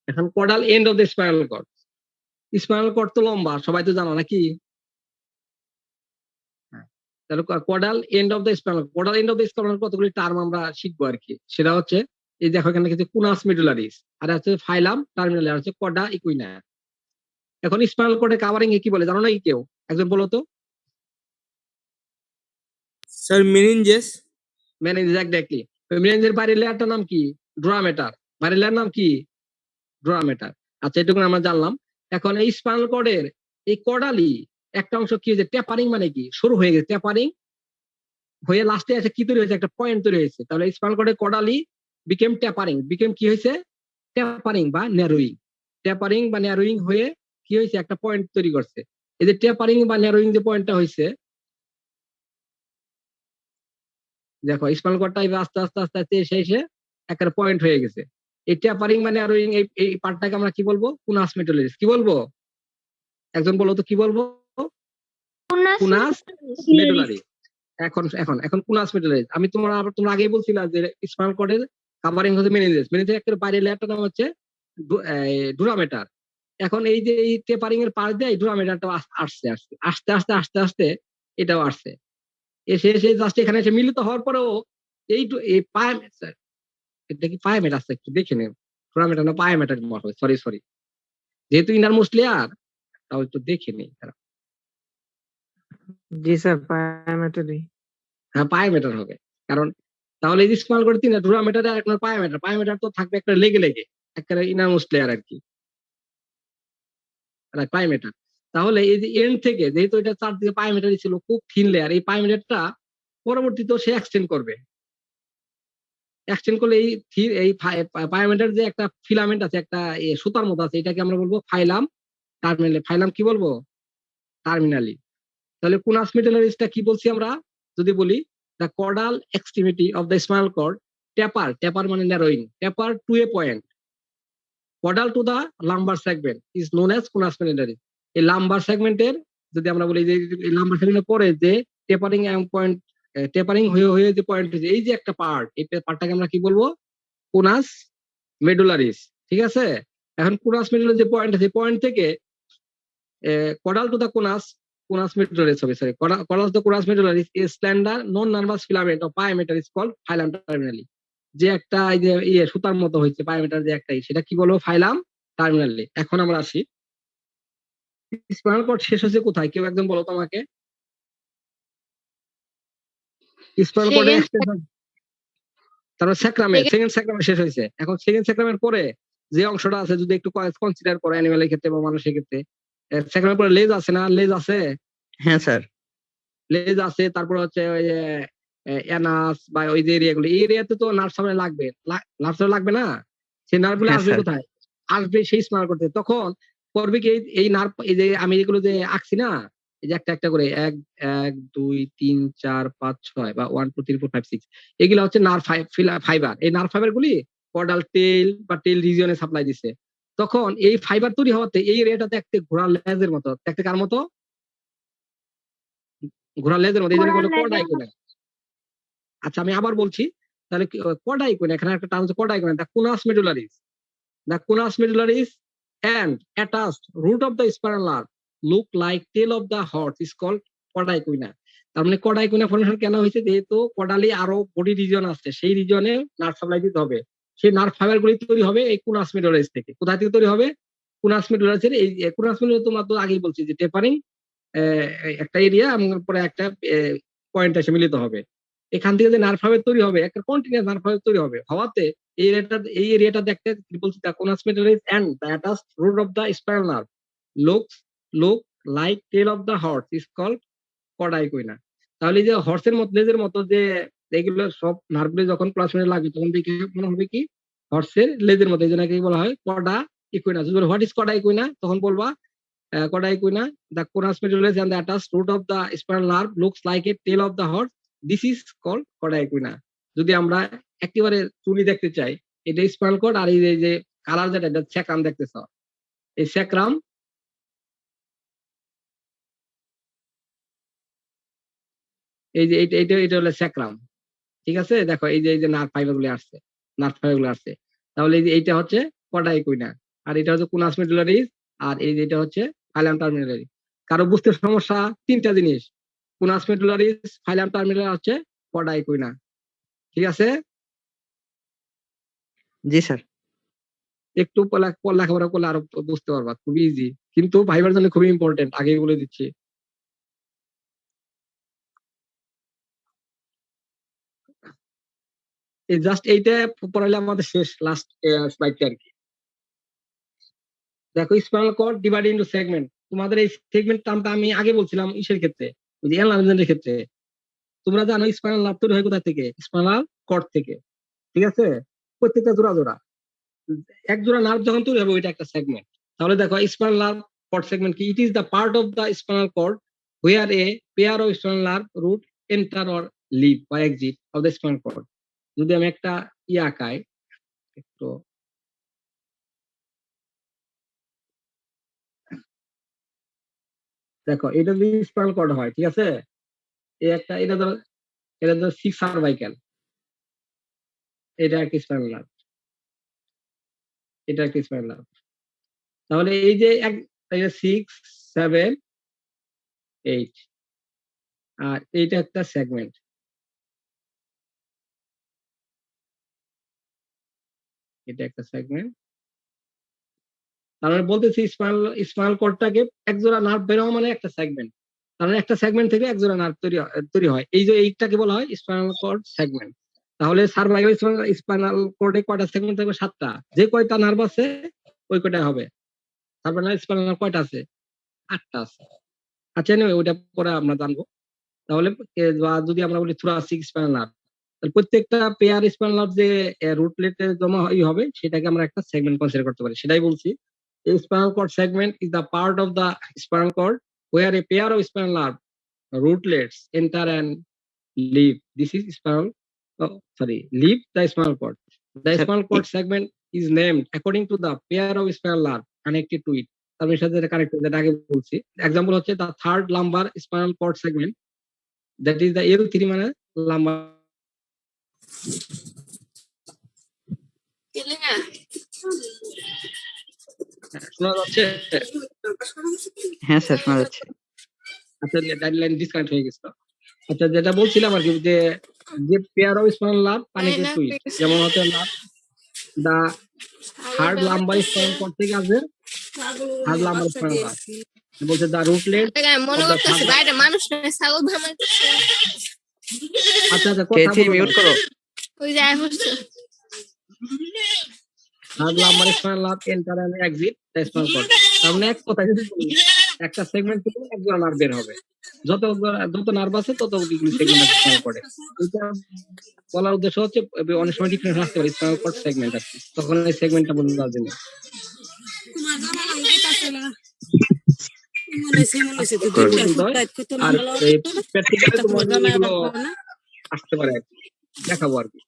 এখন caudal end of the spinal cord. Spinal cord তো লম্বা, সবাই তো জানো নাকি? তাহলে caudal end of the spinal, caudal end of the spinal কতগুলি টার্ম আমরা শিখবো আর কি। সেটা হচ্ছে এই দেখো এখানে কিছু কুনাস মেডুলারিস, আর হচ্ছে ফাইলাম টার্মিনাল, আর হচ্ছে কর্ডা ইকুইনা। এখন স্পাইনাল কর্ডের কাভারিং এ কি বলে জানো নাকি কেউ? একজন বলো তো। Sir meninges. Meninges, exactly. মেনিনজের বাইরের লেয়ারটার নাম কি? ড্রামেটার। বাইরের লেয়ার নাম কি? ড্রামেটার। আচ্ছা, এটুকু আমরা জানলাম। এখন এই স্পাইনাল কর্ডের এই কর্ডালি একটা অংশ কি হয়েছে? ট্যাপারিং মানে কি? শুরু হয়ে গেছে ট্যাপারিং হয়ে লাস্টে আছে কি তৈরি হয়েছে? একটা পয়েন্ট তৈরি হয়েছে। তাহলে স্পাইনাল কর্ডের কর্ডালি বিকেম ট্যাপারিং। বিকেম কি হয়েছে? ট্যাপারিং বা ন্যারোইং। ট্যাপারিং বা ন্যারোইং হয়ে কি হয়েছে? একটা পয়েন্ট তৈরি করছে। এই যে ট্যাপারিং বা ন্যারোইং যে পয়েন্টটা হয়েছে, দেখো স্পাইনাল কর্ডটা আস্তে আস্তে আস্তে আস্তে এসে একটা পয়েন্ট হয়ে গেছে। এই ট্যাপারিং বা ন্যারোইং এই পার্টটাকে আমরা কি বলবো? কুনাস মেডুলারিস। কি বলবো? একজন বলো তো, কি বলবো? কুনাস মেডুলারি। এখন এখন এখন কুনাস মেডুলারিস। আমি তোমরা আগেই বলছিলাম যে স্পাইনাল কর্ডের কাভারিং হচ্ছে মেনিনজেস। মেনিনজেস একটা বাইরের লেয়ারটার নাম হচ্ছে ডুরামেটার। এখন এই যে এই টেপারিং এর পাশ দিয়ে ডুরামেটারটা আসছে আস্তে আস্তে আস্তে আস্তে এটাও আসছে, এসে জাস্ট এখানে এসে মিলিত হওয়ার পরেও এই পায়ামেটার, এটা কি পায়ামেটার আছে একটু দেখে নেন। ডুরামেটার না পায়ামেটার হবে, সরি যেহেতু ইনারমোস্ট লেয়ার তাও একটু দেখে নেই। জি স্যার, পায়ামেটারি। হ্যাঁ, পায়ামেটার হবে। কারণ তাহলে এই যে স্পাইনাল কর্ড তিনটা, ডুরামেটার আর একটা পায়ামেটার। পায়ামেটার তো থাকবে একটা লেগে একটা ইনারমোস্ট লেয়ার আর কি, পায়ামেটার। তাহলে এই যে এন্ড থেকে যেহেতু এটা চারদিকে পায়ামেটারই ছিল, খুব থিন লেয়ার, এই পায়ামেটারটা পরবর্তীতে সে এক্সটেন্ড করবে। এক্সটেন্ড করলে এই পায়ামেটার যে একটা ফিলামেন্ট আছে, একটা সুতার মতো আছে, এটাকে আমরা বলবো ফাইলাম টার্মিনালি। ফাইলাম কি বলবো? টার্মিনালি। তাহলে কুনাস মেডুলারিসটা কি বলছি আমরা? যদি বলি the caudal extremity of the spinal cord taper মানে narrowing, taper to a point caudal to the lumbar segment is known as cunas medullaris. এই লাম্বার সেগমেন্টের যদি আমরা বলি যে লাম্বার সেগমেন্টের পরে যে টেপারিং পয়েন্ট, টেপারিং হয়ে যে পয়েন্ট, এই যে একটা পার্ট, এই পার্টটাকে আমরা কি বলবো? কুনাস মেডুলারিস। ঠিক আছে। এখন কুনাস মেডুলারিস যে পয়েন্ট আছে, পয়েন্ট থেকে caudal to the cunas medullaris হবে, sorry, caudal to the cunas medullaris is slender non nervous filament of pyometer is called phylum terminali. যে একটা এই যে সুতার মতো হয়েছে পায়োমেটার যে একটাই, সেটা কি বলবো? ফাইলাম টার্মিনালি। এখন আমরা আসি স্পাইনাল কর্ড শেষ হচ্ছে কোথায়? কেউ একদম বলো তো আমাকে। স্পাইনাল কর্ডে Second- এক্সটেনশন, তারপর স্যাক্রামে, সেকেন্ড স্যাক্রামে শেষ হয়েছে। এখন সেকেন্ড স্যাক্রামের পরে যে অংশটা আছে যদি একটু কনসিডার করে অ্যানিমালের ক্ষেত্রে বা মানুষের ক্ষেত্রে, স্যাক্রামের পরে লেজ আছে না? লেজ আছে, হ্যাঁ স্যার। লেজ আছে, তারপর হচ্ছে ওই যে অ্যানাস বা ওই যে এরিয়াগুলো, এই এরিয়াতে তো নার্ভ সাপ্লাই লাগবে, নার্ভ সাপ্লাই লাগবে না? সেই নার্ভগুলো হ্যাঁ, আসবে স্যার। কোথায়? আসবে সেই স্পাইনাল করতে। তখন করবে কি, এই নার্ভ, এই যে আমি এগুলো যে আঁকছি না, এই যে একটা একটা করে 1 1 2 3 4 5 6 বা 1 2 3 4 5 6, এগুলো হচ্ছে নার্ভ ফাইবার। এই নার্ভ ফাইবার গুলি কর্ডাল টেল বা টেল রিজিয়নে সাপ্লাই দিচ্ছে। তখন এই ফাইবার তৈরি হওয়াতে এই এরিয়াটা দেখতে ঘোড়ার লেজের মতো দেখতে। কার মতো? ঘোড়ার লেজের মতো, এই জন্য ঘোড়ার বলে লেজের কর্ড আইকোনা। আচ্ছা আমি আবার বলছি, তাহলে কর্ড আইকোনা, এখানে একটা টার্ম হচ্ছে cauda equina. The conus medullaris, the conus medullaris and attached root of the spinal nerve look like tail of the horse is called cordaequina. তার মানে cordaequina ফর্মেশন কেন হয়েছে? যেহেতু কর্ডালি আরো বডি রিজন আছে, সেই রিজনে নার্ভ সাপ্লাই দিতে হবে। সেই নার্ভ ফাইবার গুলি তৈরি হবে এই কুনাস মেডুলারিস থেকে। কোথা থেকে তৈরি হবে? কুনাস মেডুলারিস এর এই কুনাস মেডুলারিস তোমরা তো আগেই বলছি যে টেপারিং একটা এরিয়া এবং পরে একটা পয়েন্ট এসে মিলিত হবে। এখান থেকে যে নার্ভ ফাইবার তৈরি হবে, একটা কন্টিনিউয়াস নার্ভ ফাইবার তৈরি হবে, হওয়াতে এই এরিয়াটা দেখতে বলছি the conus medullaris and the attached root of the spinal nerve look like tail of the horse is called cauda equina. তাহলে এই যে হর্সের মতো, লেজের মতো যে এগুলো সব নার্ভগুলো যখন প্লাসমেটে লাগবে তখন দেখে মনে হবে কি হর্সের লেজের মতো, এই জন্য কি বলা হয় কর্ডা ইকুইনা। যদি হোয়াট ইজ কর্ডা ইকুইনা তখন বলবা cordaequina, the conus medullaris and the attached root of the spinal nerve looks like a tail of the horse. This is called cordaequina. যদি আমরা একেবারে চুলি দেখতে চাই, এটা স্পাইনাল কর্ড, আর এই যে কালার যেটা, এটা স্যাক্রাম দেখতেছ, এই স্যাক্রাম, এই যে এটা হলো স্যাক্রাম। ঠিক আছে, দেখো এই যে নার্ভ ফাইবার গুলো আসছে, নার্ভ ফাইবার গুলো আসছে। তাহলে এই যে এইটা হচ্ছে cordaequina, আর এটা হচ্ছে conus medullaris, আর এই যে এটা হচ্ছে ফাইলাম টার্মিনালি। কারো বুঝতে সমস্যা? তিনটা জিনিস, কুনাস মেডুলারিস, ফাইলাম টার্মিনাল, হচ্ছে cordaequina। ঠিক আছে, জি স্যার। একটু লেখাপড়া করলে আরো বুঝতে পারবা, খুবই ইজি, কিন্তু ভাইবার জন্য খুবই ইম্পর্টেন্ট, আগে বলে দিচ্ছি। এই জাস্ট এইটা পড়াইলে আমাদের শেষ, লাস্ট স্লাইডটা আর কি। দেখো spinal cord divide into segment. তোমাদের এই সেগমেন্ট টার্মটা আমি আগে বলছিলাম ইসের ক্ষেত্রে, ওই যে এনলার্জমেন্টের ক্ষেত্রে। তোমরা জানো স্পাইনাল নার্ভ তৈরি হয় কোথা থেকে? স্পাইনাল কর্ড থেকে। ঠিক আছে, প্রত্যেকটা জোড়া জোড়া, এক জোড়া নার্ভ যখন তৈরি হবে ওইটা একটা সেগমেন্ট। তাহলে দেখো স্পাইনাল নার্ভ কর্ড সেগমেন্ট কি? It is the part of the spinal cord where a pair of spinal nerve root enter or leave or exit of the spinal cord. যদি আমি একটা আঁকাই একটু, দেখো এটা যদি স্পাইনাল কর্ড হয়, ঠিক আছে, এই একটা, এটা ধরো 6 সার্ভাইকাল, এটা একটা স্পাইনাল নার্ভ, এটা একটা স্পাইনাল নার্ভ। তাহলে এই যে 6 7 8, আর এইটা একটা সেগমেন্ট, এটা একটা সেগমেন্ট। তার মানে বলতেছি স্পাইনাল কর্ডটাকে এক জোড়া নার্ভ বের হওয়া মানে একটা সেগমেন্ট। তার মানে একটা সেগমেন্ট থেকে এক জোড়া নার্ভ তৈরি হয়, এই যে এইটাকে বলা হয় স্পাইনাল কর্ড সেগমেন্ট। তাহলে সার্ভাইকাল স্পাইনাল কর্ডে কয়টা সেগমেন্ট থাকবে? 7টা। যে কয়টা নার্ভ আছে ওই কয়টা হবে। সার্ভাইকাল স্পাইনাল কয়টা আছে? 8টা আছে। আচ্ছা নেই, ওইটা পরে আমরা জানবো। তাহলে যদি আমরা বলি থোরাসিক স্পাইনাল নার্ভ, তাহলে প্রত্যেকটা পেয়ার স্পাইনাল নার্ভ যে রুটলেটে জমা হবে সেটাকে আমরা একটা সেগমেন্ট কনসিডার করতে পারি। সেটাই বলছি, a spinal cord segment is the part of the spinal cord where a pair of spinal nerve rootlets enter and leave. This is leave the spinal cord. The spinal cord segment is named according to the pair of spinal nerve connected to it. তার সাথে connected, যেটা আগে বলছি। Example হচ্ছে the third lumbar spinal cord segment, that is the L3 মানে lumbar। শোনা যাচ্ছে? হ্যাঁ স্যার, শোনা যাচ্ছে। আচ্ছা, ডেডলাইন ডিসকানেক্ট হয়ে গেছে। আচ্ছা, যেটা বলছিলাম আর কি, যে pair of spinal nerve connected to it, যেমন হচ্ছে the third lumbar spinal cord থেকে আসবে থার্ড লাম্বার স্পাইনাল নার্ভ, বলছে দা রুটলেট মনে করতেছে বাইরে মানুষ নয়, ছাগল ভামাইতেছে। আচ্ছা আচ্ছা, কথা কেচি বলো মিউট না। করো। ওই যায় বসছে third number spinal nerve enter and exit the spinal cord. তার মানে এক কথা যদি বলি, একটা সেগমেন্ট থেকে একজন নার্ভ বের হবে, যত নার্ভ আছে ততগুলি সেগমেন্ট আছে স্পাইনাল কর্ডে। এটা বলার উদ্দেশ্য হচ্ছে অনেক সময় ডিফারেন্স আসতে পারে স্পাইনাল কর্ড সেগমেন্ট আছে, তখন এই সেগমেন্টটা বোঝার জন্য। আর এই প্র্যাকটিক্যালে তোমার এগুলো আসতে পারে আর কি, দেখাবো আর কি।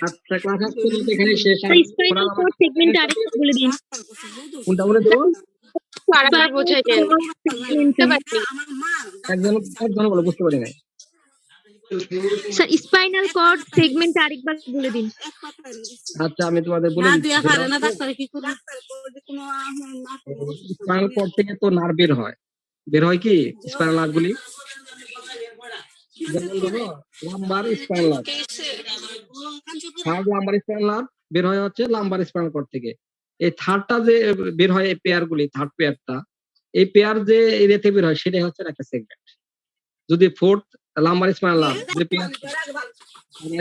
আচ্ছা, ক্লাস আজকে এখানে শেষ। আর স্পাইনাল কর্ড সেগমেন্ট আরেকটা বলে দিন কোনটা বলে দেবো? আরেকবার বোঝাই দেন একজন বলে, বুঝতে পারি নাই। স্যার স্পাইনাল কর্ড সেগমেন্ট আরেকবার বলে দিন আচ্ছা, আমি তোমাদের বলে দিচ্ছি। স্পাইনাল কর্ড থেকে তো নার্ভ বের হয় কি স্পাইনাল নার্ভ গুলি, যেমন ধরো lumber spinal nerve, third lumbar spinal nerve বের হয় হচ্ছে লাম্বার স্পাইনাল কর্ড থেকে। এই থার্ডটা যে বের হয়, এই পেয়ার গুলি, থার্ড পেয়ারটা, এই পেয়ার যে এরিয়া থেকে বের হয় সেটাই হচ্ছে একটা সেগমেন্ট। যদি ফোর্থ লাম্বার স্পাইনাল নার্ভ যে পেয়ার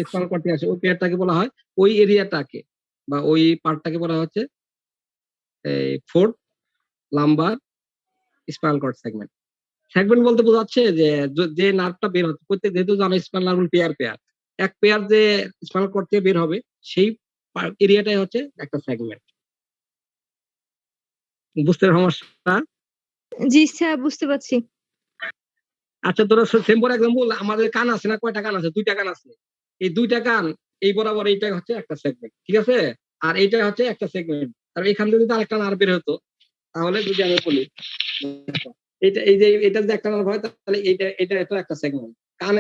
স্পাইনাল কর্ড থেকে আসে, ওই পেয়ারটাকে বলা হয়, ওই এরিয়াটাকে বা ওই পার্টটাকে বলা হচ্ছে এই fourth lumbar spinal cord segment. Segment বলতে বোঝাচ্ছে যে নার্ভটা বের হচ্ছে, প্রত্যেক যেহেতু জানো স্পাইনাল নার্ভ পেয়ার এক পেয়ার যে স্পাইনাল কর্ড থেকে বের হবে সেই এরিয়াটাই হচ্ছে একটা সেগমেন্ট। বুঝতে সমস্যা? জি স্যার, বুঝতে পারছি। আচ্ছা, তোরা সেম ফর এক্সাম্পল, আমাদের কান আছে না, কয়টা কান আছে? 2টা কান আছে। এই 2টা কান এই বরাবর, এইটা হচ্ছে একটা সেগমেন্ট, ঠিক আছে? আর এইটা হচ্ছে একটা সেগমেন্ট। আর এখান থেকে যদি আরেকটা নার্ভ বের হতো, তাহলে যদি আমি বলি এটা, এই যে এটা যদি একটা নার্ভ হয়, তাহলে এটা একটা সেগমেন্ট। কান